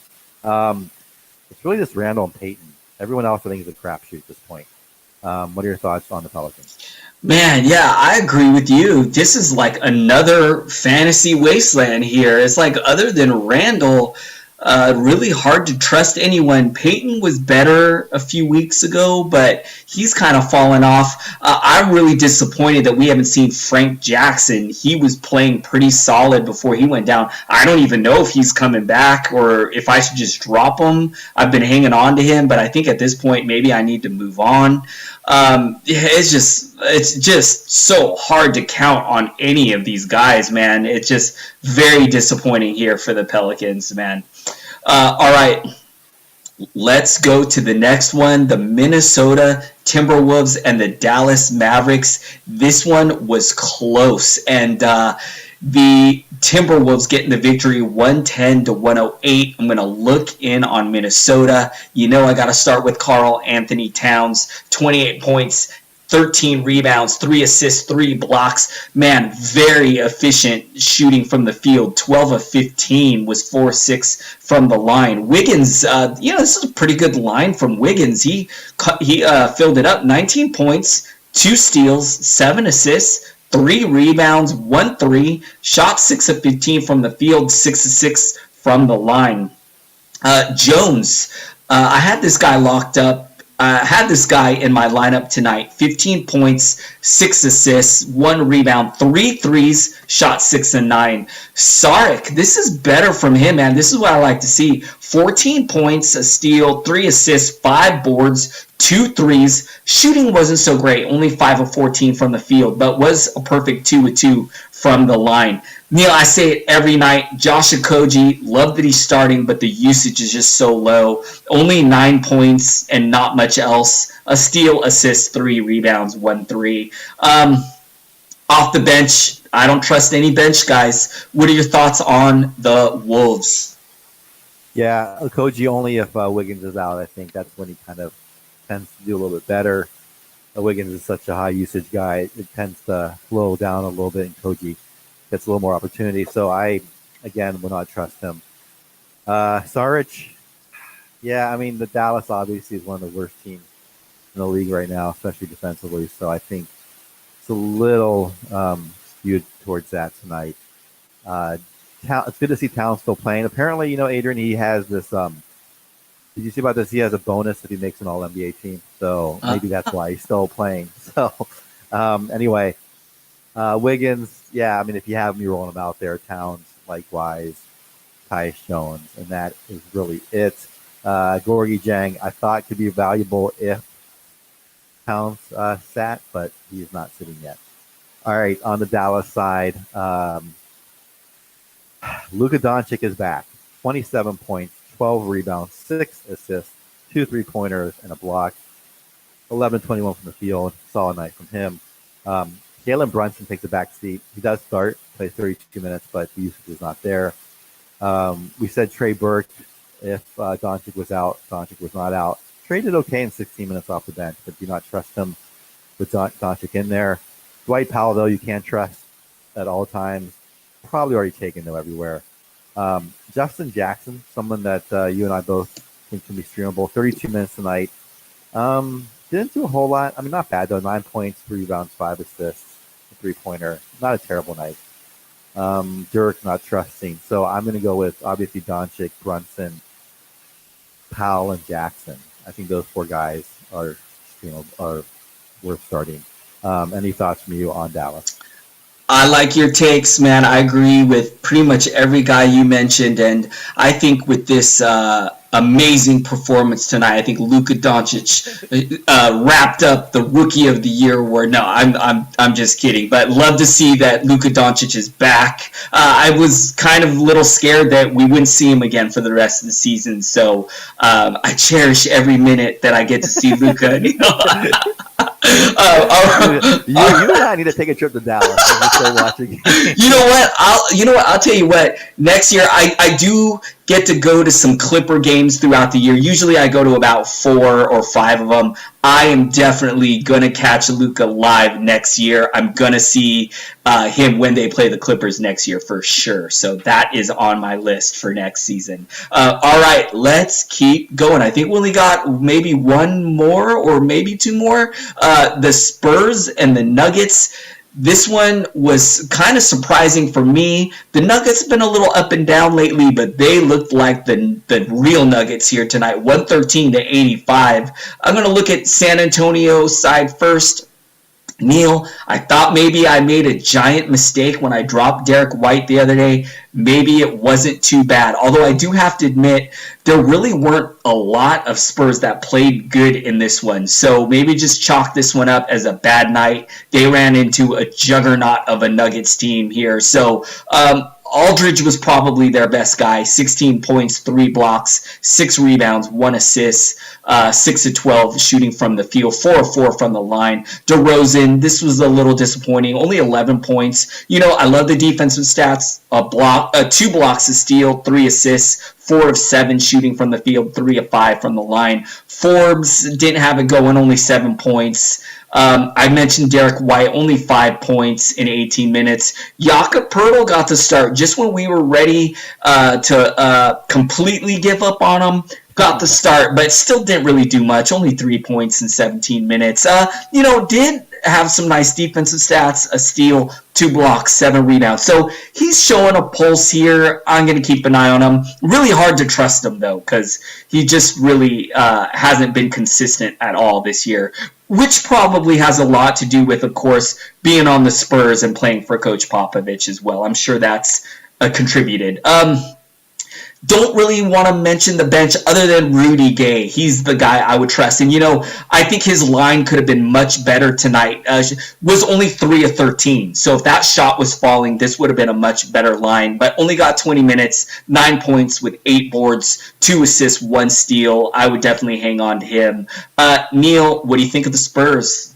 It's really just Randall and Peyton. Everyone else, I think, is a crapshoot at this point. What are your thoughts on the Pelicans? Man, yeah, I agree with you. This is like another fantasy wasteland here. It's like, other than Randall, really hard to trust anyone. Peyton was better a few weeks ago, but he's kind of fallen off. I'm really disappointed that we haven't seen Frank Jackson. He was playing pretty solid before he went down. I don't even know if he's coming back or if I should just drop him. I've been hanging on to him, but I think at this point maybe I need to move on. It's just so hard to count on any of these guys, man. It's just very disappointing here for the Pelicans, man. All right, let's go to the next one, the Minnesota Timberwolves and the Dallas Mavericks. This one was close, and the Timberwolves getting the victory 110-108. I'm going to look in on Minnesota. You know I got to start with Karl Anthony Towns, 28 points, 13 rebounds, 3 assists, 3 blocks. Man, very efficient shooting from the field. 12 of 15 was 4-6 from the line. Wiggins, this is a pretty good line from Wiggins. He filled it up. 19 points, 2 steals, 7 assists, 3 rebounds, 1 3, shot 6 of 15 from the field, 6 of 6 from the line. Jones, I had this guy locked up. I had this guy in my lineup tonight. 15 points, 6 assists, 1 rebound, 3 threes, shot 6 and 9. Saric, this is better from him, man. This is what I like to see. 14 points, a steal, 3 assists, 5 boards, 2 threes. Shooting wasn't so great, only 5 of 14 from the field, but was a perfect 2 of 2 from the line. Neil, I say it every night. Josh Okogie, love that he's starting, but the usage is just so low. Only 9 points and not much else. A steal, assist, 3 rebounds, 1 3. Off the bench, I don't trust any bench guys. What are your thoughts on the Wolves? Yeah, Okogie only if Wiggins is out. I think that's when he kind of tends to do a little bit better. Wiggins is such a high usage guy. It tends to slow down a little bit, and Koji gets a little more opportunity. So I, again, will not trust him. Saric, yeah, I mean, the Dallas obviously is one of the worst teams in the league right now, especially defensively. So I think it's a little skewed towards that tonight. It's good to see Towns still playing. Apparently, Adrian, he has this did you see about this? He has a bonus if he makes an All-NBA team. So maybe that's why he's still playing. So anyway, Wiggins, yeah, I mean, if you have him, you're rolling him out there. Towns, likewise. Tyus Jones, and that is really it. Gorgie Jang, I thought could be valuable if Towns sat, but he's not sitting yet. All right, on the Dallas side, Luka Doncic is back. 27 points, 12 rebounds, 6 assists, 2 3-pointers, and a block. 11-21 from the field. Solid night from him. Jalen Brunson takes a back seat. He does start, plays 32 minutes, but the usage is not there. We said Trey Burke, if Doncic was out, Doncic was not out. Trey did okay in 16 minutes off the bench, but do not trust him with Doncic in there. Dwight Powell, though, you can't trust at all times. Probably already taken, though, everywhere. Justin Jackson, someone that you and I both think can be streamable. 32 minutes tonight. Didn't do a whole lot. I mean, not bad, though. 9 points, 3 rebounds, 5 assists, a 3-pointer. Not a terrible night. Dirk, not trusting. So I'm going to go with, obviously, Doncic, Brunson, Powell and Jackson. I think those 4 guys are worth starting. Any thoughts from you on Dallas? I like your takes, man. I agree with pretty much every guy you mentioned, and I think with this amazing performance tonight, I think Luka Doncic wrapped up the Rookie of the Year award. No, I'm just kidding, but love to see that Luka Doncic is back. I was kind of a little scared that we wouldn't see him again for the rest of the season, so I cherish every minute that I get to see Luka. You and I need to take a trip to Dallas and start watching. You know what? I'll tell you what. Next year, I do get to go to some Clipper games throughout the year. Usually, I go to about 4 or 5 of them. I am definitely gonna catch Luka live next year. I'm gonna see him when they play the Clippers next year for sure. So that is on my list for next season. All right, let's keep going. I think we only got maybe 1 more or maybe 2 more. The Spurs and the Nuggets. This one was kind of surprising for me. The Nuggets have been a little up and down lately, but they looked like the real Nuggets here tonight, 113-85. I'm going to look at San Antonio's side first. Neil, I thought maybe I made a giant mistake when I dropped Derek White the other day. Maybe it wasn't too bad. Although I do have to admit, there really weren't a lot of Spurs that played good in this one. So maybe just chalk this one up as a bad night. They ran into a juggernaut of a Nuggets team here. So Aldridge was probably their best guy. 16 points, 3 blocks, 6 rebounds, 1 assist, 6 of 12 shooting from the field, 4 of 4 from the line. DeRozan, this was a little disappointing. Only 11 points. You know, I love the defensive stats. 2 blocks of steal, 3 assists, 4 of 7 shooting from the field, 3 of 5 from the line. Forbes didn't have it going, only 7 points. I mentioned Derek White, only 5 points in 18 minutes. Jakob Poeltl got to start just when we were ready to completely give up on him. Got the start, but still didn't really do much. Only 3 points in 17 minutes. Did have some nice defensive stats, a steal, 2 blocks, 7 rebounds. So he's showing a pulse here. I'm going to keep an eye on him. Really hard to trust him, though, because he just really hasn't been consistent at all this year, which probably has a lot to do with, of course, being on the Spurs and playing for Coach Popovich as well. I'm sure that's contributed. Don't really want to mention the bench other than Rudy Gay. He's the guy I would trust. And, I think his line could have been much better tonight. Was only 3 of 13. So if that shot was falling, this would have been a much better line. But only got 20 minutes, 9 points with 8 boards, 2 assists, 1 steal. I would definitely hang on to him. Neil, what do you think of the Spurs?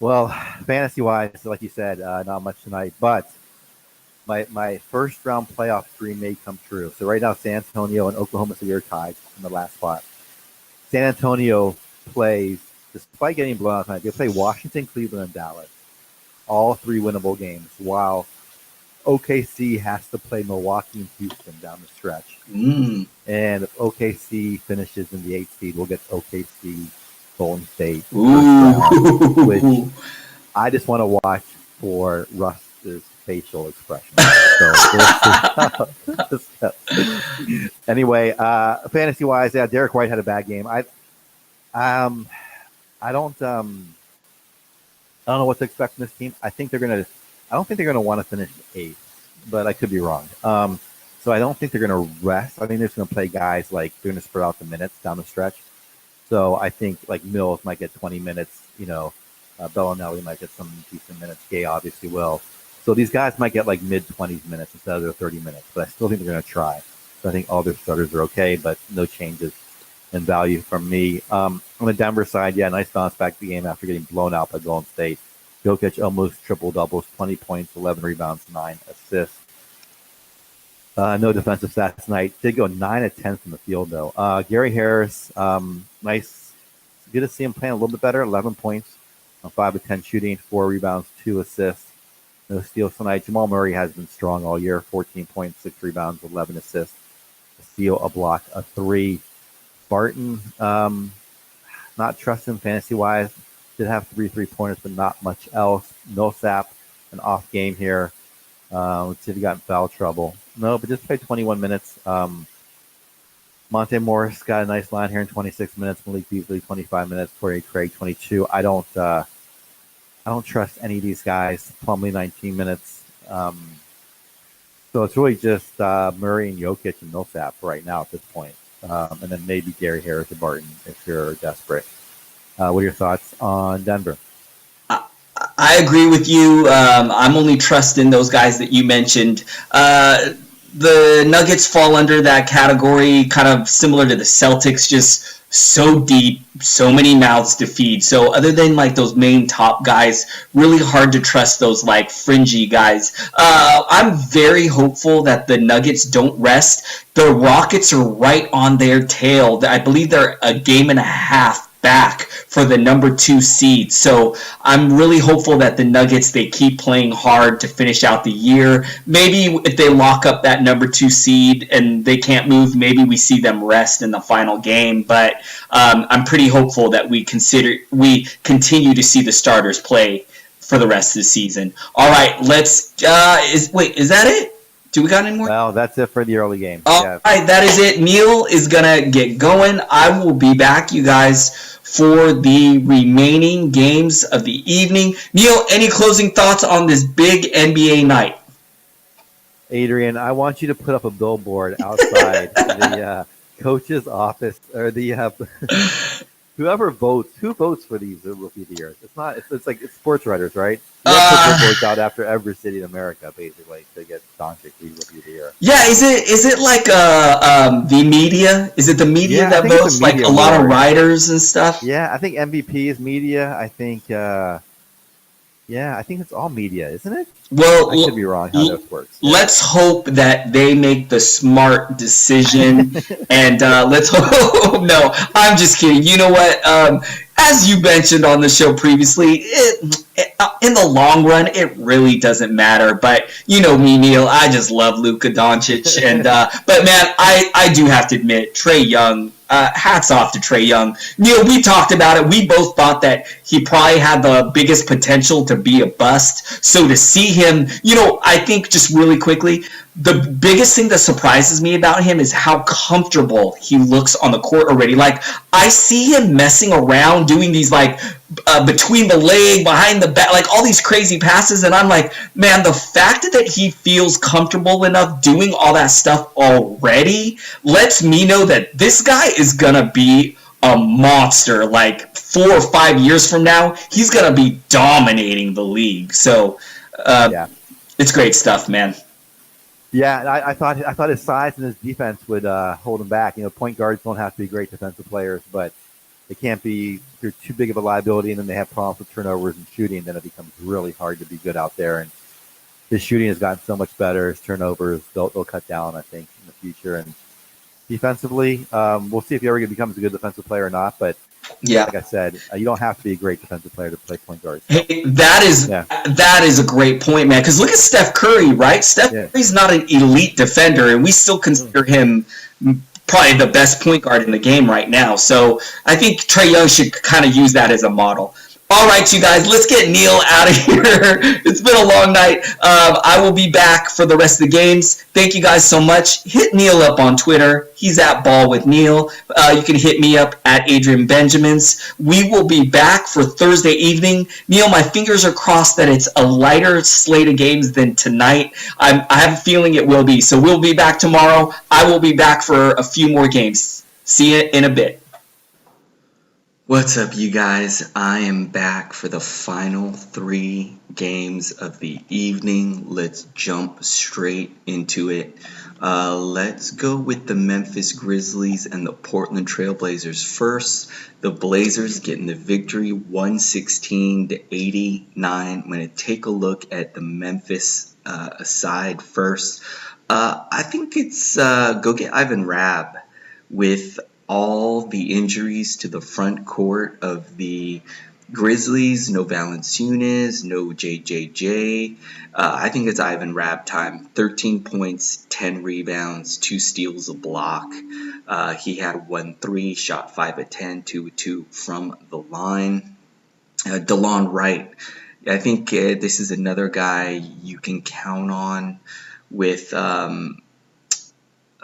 Well, fantasy-wise, like you said, not much tonight. But my first round playoff dream may come true. So right now, San Antonio and Oklahoma City are tied in the last spot. San Antonio plays, despite getting blown out tonight, they play Washington, Cleveland, and Dallas. All 3 winnable games, while OKC has to play Milwaukee and Houston down the stretch. And if OKC finishes in the 8th seed, we'll get OKC Golden State, which I just want to watch for Russ's facial expression. So anyway, fantasy wise, yeah, Derek White had a bad game. I don't know what to expect from this team. I don't think they're gonna want to finish 8th, but I could be wrong. So I don't think they're gonna rest. I think they're just gonna play guys like they're gonna spread out the minutes down the stretch. So I think like Mills might get 20 minutes. Bellinelli might get some decent minutes. Gay obviously will. So these guys might get like mid-20s minutes instead of their 30 minutes, but I still think they're going to try. So I think all their starters are okay, but no changes in value from me. On the Denver side, yeah, nice bounce back the game after getting blown out by Golden State. Jokic almost triple-doubles, 20 points, 11 rebounds, 9 assists. No defensive stats tonight. Did go 9 of 10 from the field, though. Gary Harris, nice. Good to see him playing a little bit better, 11 points on 5 of 10 shooting, 4 rebounds, 2 assists. No steals tonight. Jamal Murray has been strong all year. 14 points, 6 rebounds, 11 assists. A steal, a block, a 3. Barton, not trusting fantasy-wise. Did have 3 3-pointers, but not much else. Millsap, an off game here. Let's see if he got in foul trouble. No, but just played 21 minutes. Monte Morris got a nice line here in 26 minutes. Malik Beasley 25 minutes. Torrey Craig 22. I don't trust any of these guys. Plumlee 19 minutes. So it's really just Murray and Jokic and Millsap right now at this point. And then maybe Gary Harris or Barton if you're desperate. What are your thoughts on Denver? I agree with you. I'm only trusting those guys that you mentioned. The Nuggets fall under that category, kind of similar to the Celtics, just so deep, so many mouths to feed. So other than like those main top guys, really hard to trust those like fringy guys. I'm very hopeful that the Nuggets don't rest. The Rockets are right on their tail. I believe they're a game and a half back for the number 2 seed. So I'm really hopeful that the Nuggets, they keep playing hard to finish out the year. Maybe if they lock up that number 2 seed and they can't move, maybe we see them rest in the final game. But I'm pretty hopeful that we continue to see the starters play for the rest of the season. All right, let's is that it? Do we got any more? Well, that's it for the early game. All right, that is it. Neil is going to get going. I will be back, you guys, for the remaining games of the evening. Neil, any closing thoughts on this big NBA night? Adrian, I want you to put up a billboard outside the coach's office or the who votes for these Rookie of the Year. It's like sports writers, right? You have to put billboards out after every city in America, basically, to get Doncic the Rookie of the Year. Yeah, is it like the media? Is it the media that votes? Like a lot of writers and stuff? Yeah, I think MVP is media. I think it's all media, isn't it? Well, I could be wrong how this works. Let's hope that they make the smart decision, and let's hope. No, I'm just kidding. You know what? As you mentioned on the show previously, in the long run, it really doesn't matter. But you know me, Neil. I just love Luka Doncic, and but man, I do have to admit, Trae Young. Hats off to Trae Young. Neil, we talked about it. We both thought that he probably had the biggest potential to be a bust. So to see him, I think just really quickly, the biggest thing that surprises me about him is how comfortable he looks on the court already. Like, I see him messing around, doing these, like, between the leg, behind the back, like, all these crazy passes, and I'm like, man, the fact that he feels comfortable enough doing all that stuff already lets me know that this guy is gonna be a monster. Like, 4 or 5 years from now, he's gonna be dominating the league. So, It's great stuff, man. Yeah, I thought his size and his defense would hold him back. Point guards don't have to be great defensive players, but they can't be. They're too big of a liability, and then they have problems with turnovers and shooting. Then it becomes really hard to be good out there. And his shooting has gotten so much better. His turnovers they'll cut down, I think, in the future. And defensively, we'll see if he ever becomes a good defensive player or not. But yeah, like I said, you don't have to be a great defensive player to play point guard. Hey, that is a great point, man. Because look at Steph Curry, right? Steph Curry's not an elite defender, and we still consider him probably the best point guard in the game right now. So I think Trae Young should kind of use that as a model. All right, you guys, let's get Neil out of here. It's been a long night. I will be back for the rest of the games. Thank you guys so much. Hit Neil up on Twitter. He's at Ball with Neil. You can hit me up at Adrian Benjamins. We will be back for Thursday evening. Neil, my fingers are crossed that it's a lighter slate of games than tonight. I have a feeling it will be. So we'll be back tomorrow. I will be back for a few more games. See you in a bit. What's up, you guys? I am back for the final 3 games of the evening. Let's jump straight into it. Let's go with the Memphis Grizzlies and the Portland Trailblazers first. The Blazers getting the victory 116-89. I'm going to take a look at the Memphis side first. I think it's go get Ivan Rabb with all the injuries to the front court of the Grizzlies. No Valanciunas, no JJJ. I think it's Ivan Rabb time. 13 points, 10 rebounds, 2 steals, a block. He had 1 3, shot 5 of 10, 2 of 2 from the line. DeLon Wright. I think this is another guy you can count on with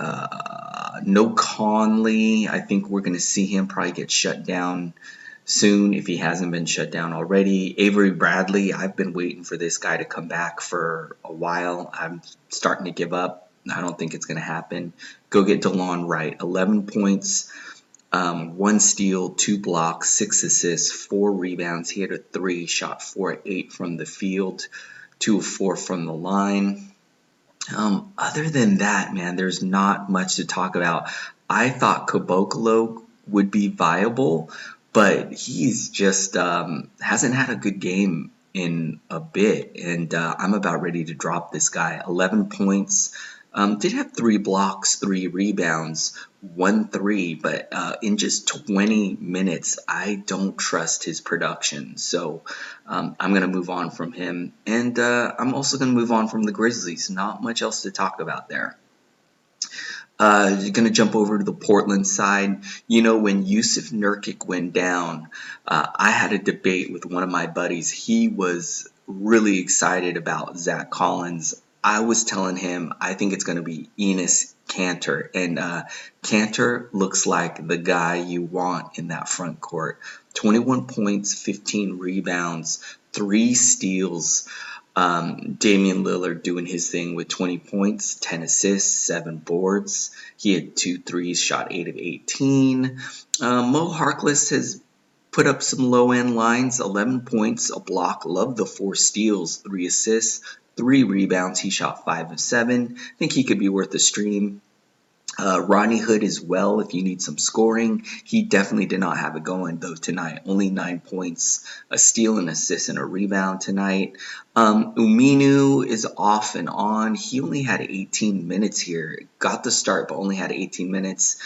No Conley. I think we're going to see him probably get shut down soon if he hasn't been shut down already. Avery Bradley, I've been waiting for this guy to come back for a while. I'm starting to give up. I don't think it's going to happen. Go get DeLon Wright. 11 points, 1 steal, 2 blocks, 6 assists, 4 rebounds. He had a 3, shot 4 of 8 from the field, 2 of 4 from the line. Other than that, man, there's not much to talk about. I thought Caboclo would be viable, but he's just hasn't had a good game in a bit, and I'm about ready to drop this guy. 11 points, did have 3 blocks, 3 rebounds, 1 3, but in just 20 minutes, I don't trust his production. So I'm going to move on from him, and I'm also going to move on from the Grizzlies. Not much else to talk about there. You're going to jump over to the Portland side. You know, when Yusuf Nurkic went down, I had a debate with one of my buddies. He was really excited about Zach Collins. I was telling him I think it's going to be Enes Kanter. And Kanter looks like the guy you want in that front court. 21 points, 15 rebounds, 3 steals. Damian Lillard doing his thing with 20 points, 10 assists, 7 boards. He had 2 threes, shot 8 of 18. Mo Harkless has put up some low-end lines, 11 points, a block. Love the 4 steals, 3 assists, 3 rebounds. He shot 5 of 7. I think he could be worth a stream. Rodney Hood as well, if you need some scoring. He definitely did not have it going, though, tonight. Only 9 points, a steal, an assist, and a rebound tonight. Uminu is off and on. He only had 18 minutes here. Got the start, but only had 18 minutes.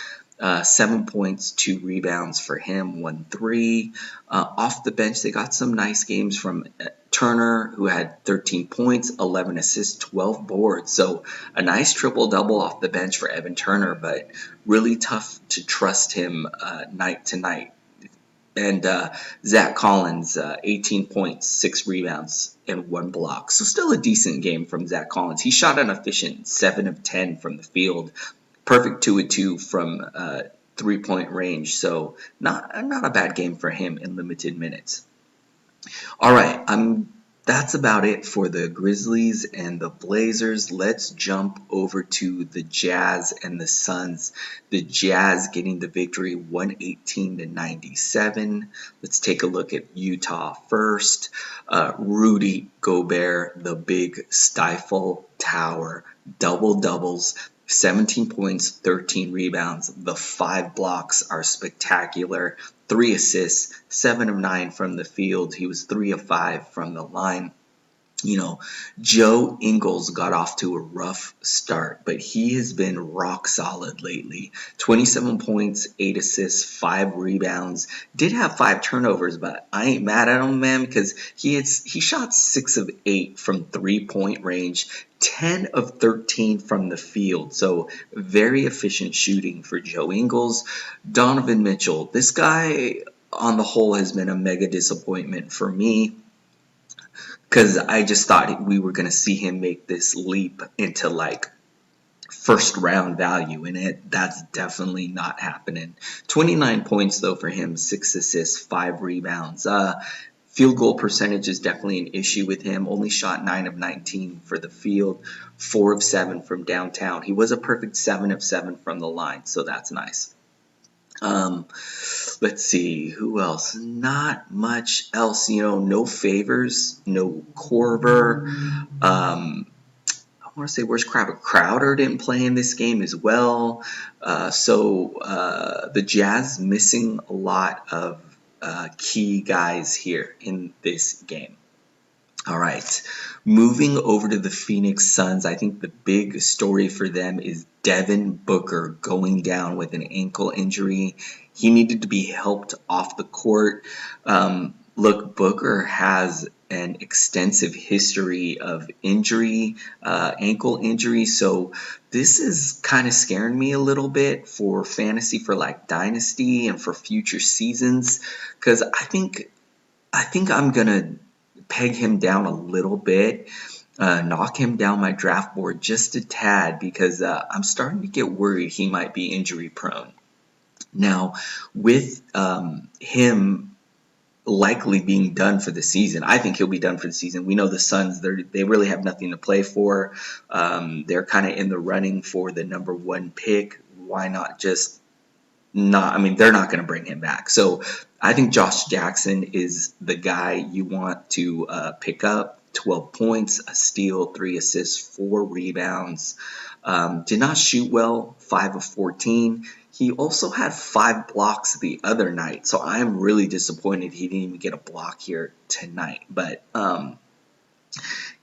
7 points, 2 rebounds for him, 1 3. Off the bench, they got some nice games from Turner, who had 13 points, 11 assists, 12 boards. So a nice triple-double off the bench for Evan Turner, but really tough to trust him night to night. And Zach Collins, 18 points, 6 rebounds, and 1 block. So still a decent game from Zach Collins. He shot an efficient 7 of 10 from the field. Perfect 2 of 2 from 3-point range. So not a bad game for him in limited minutes. All right, that's about it for the Grizzlies and the Blazers. Let's jump over to the Jazz and the Suns. The Jazz getting the victory 118-97. Let's take a look at Utah first. Rudy Gobert, the big stifle tower, double-doubles. 17 points, 13 rebounds. The 5 blocks are spectacular. 3 assists, 7 of 9 from the field. He was 3 of 5 from the line. You know, Joe Ingles got off to a rough start, but he has been rock solid lately. 27 points, 8 assists, 5 rebounds. Did have 5 turnovers, but I ain't mad at him, man, because he shot 6 of 8 from 3-point range, 10 of 13 from the field. So very efficient shooting for Joe Ingles. Donovan Mitchell, this guy on the whole has been a mega disappointment for me, because I just thought we were going to see him make this leap into like first round value, and that's definitely not happening. 29 points though for him, 6 assists, 5 rebounds. Field goal percentage is definitely an issue with him. Only shot 9 of 19 for the field, 4 of 7 from downtown. He was a perfect 7 of 7 from the line, so that's nice. Let's see, who else? Not much else, no Favors, no Korver. I want to say, where's Crowder? Crowder didn't play in this game as well. So the Jazz missing a lot of key guys here in this game. All right, moving over to the Phoenix Suns, I think the big story for them is Devin Booker going down with an ankle injury. He needed to be helped off the court. Look, Booker has an extensive history of injury, ankle injury, so this is kind of scaring me a little bit for fantasy, for like Dynasty and for future seasons, because I think I'm going to peg him down a little bit. knock him down my draft board just a tad because I'm starting to get worried he might be injury prone. Now, with him likely being done for the season, I think he'll be done for the season. We know the Suns, they really have nothing to play for. They're kind of in the running for the number 1 pick. Why not just not? I mean, they're not going to bring him back. So I think Josh Jackson is the guy you want to pick up. 12 points, a steal, 3 assists, 4 rebounds. Did not shoot well, 5 of 14. He also had 5 blocks the other night, so I'm really disappointed he didn't even get a block here tonight. But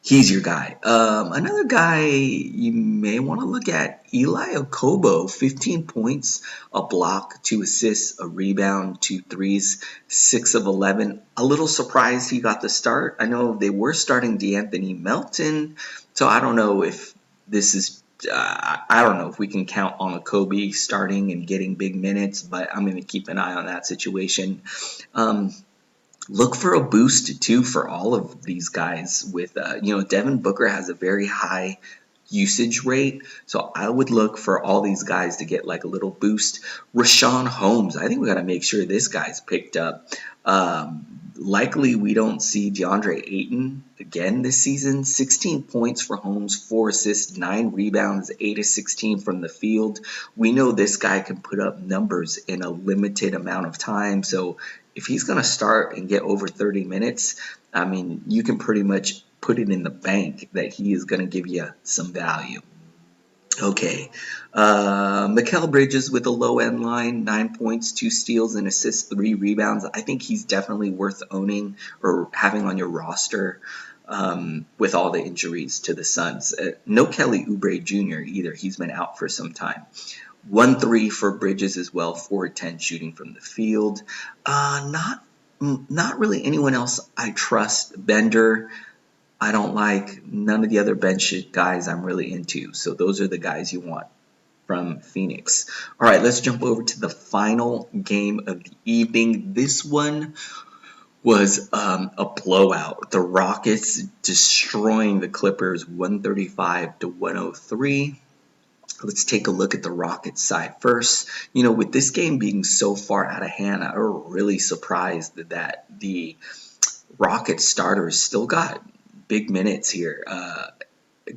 he's your guy. Another guy you may want to look at, Eli Okobo, 15 points, a block, 2 assists, a rebound, 2 threes, 6 of 11. A little surprised he got the start. I know they were starting DeAnthony Melton, so I don't know if this is I don't know if we can count on Okobe starting and getting big minutes, but I'm going to keep an eye on that situation. Look for a boost too for all of these guys. With Devin Booker has a very high usage rate, so I would look for all these guys to get like a little boost. Rashawn Holmes, I think we got to make sure this guy's picked up. Likely we don't see DeAndre Ayton again this season. 16 points for Holmes, 4 assists, 9 rebounds, 8 of 16 from the field. We know this guy can put up numbers in a limited amount of time, so if he's going to start and get over 30 minutes, I mean, you can pretty much put it in the bank that he is going to give you some value. Okay, Mikal Bridges with a low-end line, 9 points, 2 steals, and assists, 3 rebounds. I think he's definitely worth owning or having on your roster with all the injuries to the Suns. No Kelly Oubre Jr. either. He's been out for some time. 1-3 for Bridges as well, 4-10 shooting from the field. Not really anyone else I trust. Bender, I don't like. None of the other bench guys I'm really into. So those are the guys you want from Phoenix. All right, let's jump over to the final game of the evening. This one was a blowout. The Rockets destroying the Clippers 135-103. Let's take a look at the Rockets side first. With this game being so far out of hand, I was really surprised that the Rockets starters still got big minutes here.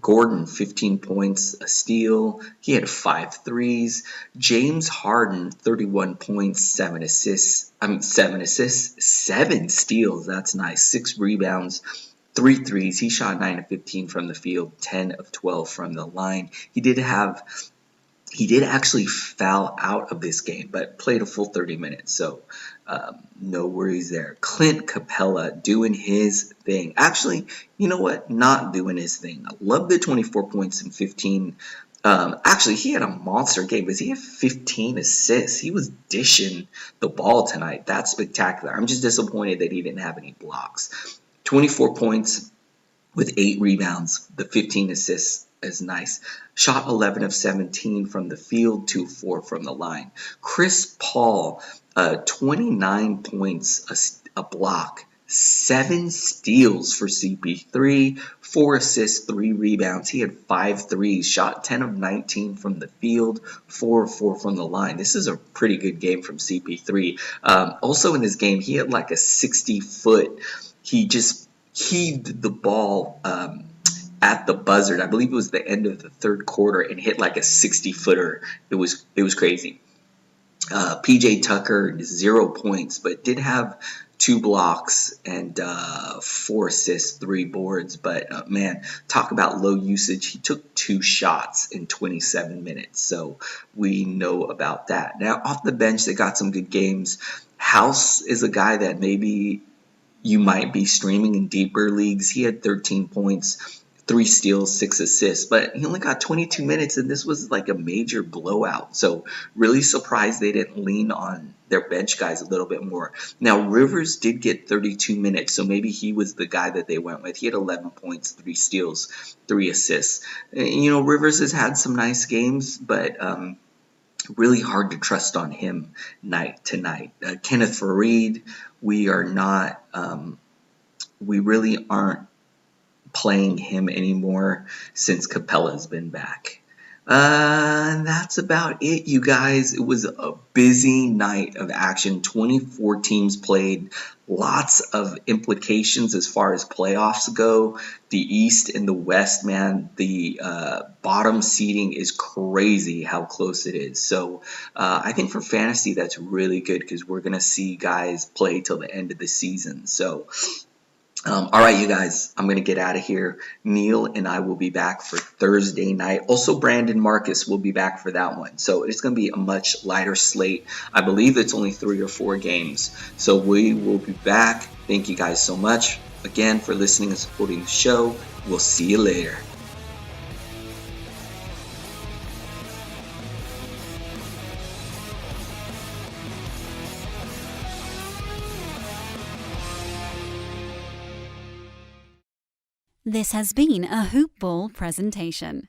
Gordon, 15 points, a steal. He had 5 threes. James Harden, 31 points, 7 assists. 7 steals. That's nice. 6 rebounds. 3 threes. He shot 9 of 15 from the field, 10 of 12 from the line. He did actually foul out of this game, but played a full 30 minutes, so no worries there. Clint Capella doing his thing. Actually, you know what? Not doing his thing. I love the 24 points and 15. Actually, he had a monster game because he had 15 assists. He was dishing the ball tonight. That's spectacular. I'm just disappointed that he didn't have any blocks. 24 points with 8 rebounds. The 15 assists is nice. Shot 11 of 17 from the field, 2 of 4 from the line. Chris Paul, 29 points, a block, 7 steals for CP3, 4 assists, 3 rebounds. He had 5 threes, shot 10 of 19 from the field, 4 of 4 from the line. This is a pretty good game from CP3. Also in this game, he had like a 60-foot. He just heaved the ball at the buzzer. I believe it was the end of the third quarter and hit like a 60-footer. It was crazy. PJ Tucker, 0 points, but did have 2 blocks and 4 assists, 3 boards. But man, talk about low usage. He took 2 shots in 27 minutes, so we know about that. Now, off the bench, they got some good games. House is a guy that maybe you might be streaming in deeper leagues. He had 13 points, 3 steals, 6 assists, but he only got 22 minutes, and this was like a major blowout. So really surprised they didn't lean on their bench guys a little bit more. Now, Rivers did get 32 minutes, so maybe he was the guy that they went with. He had 11 points, 3 steals, 3 assists. Rivers has had some nice games, but really hard to trust on him night to night. Kenneth Faried, we really aren't playing him anymore since Capella's been back. And that's about it, you guys. It was a busy night of action. 24 teams played. Lots of implications as far as playoffs go. The East and the West, man, the bottom seeding is crazy how close it is. So I think for fantasy, that's really good because we're going to see guys play till the end of the season. So all right, you guys, I'm going to get out of here. Neil and I will be back for Thursday night. Also, Brandon Marcus will be back for that one. So it's going to be a much lighter slate. I believe it's only 3 or 4 games. So we will be back. Thank you guys so much again for listening and supporting the show. We'll see you later. This has been a Hoop Ball presentation.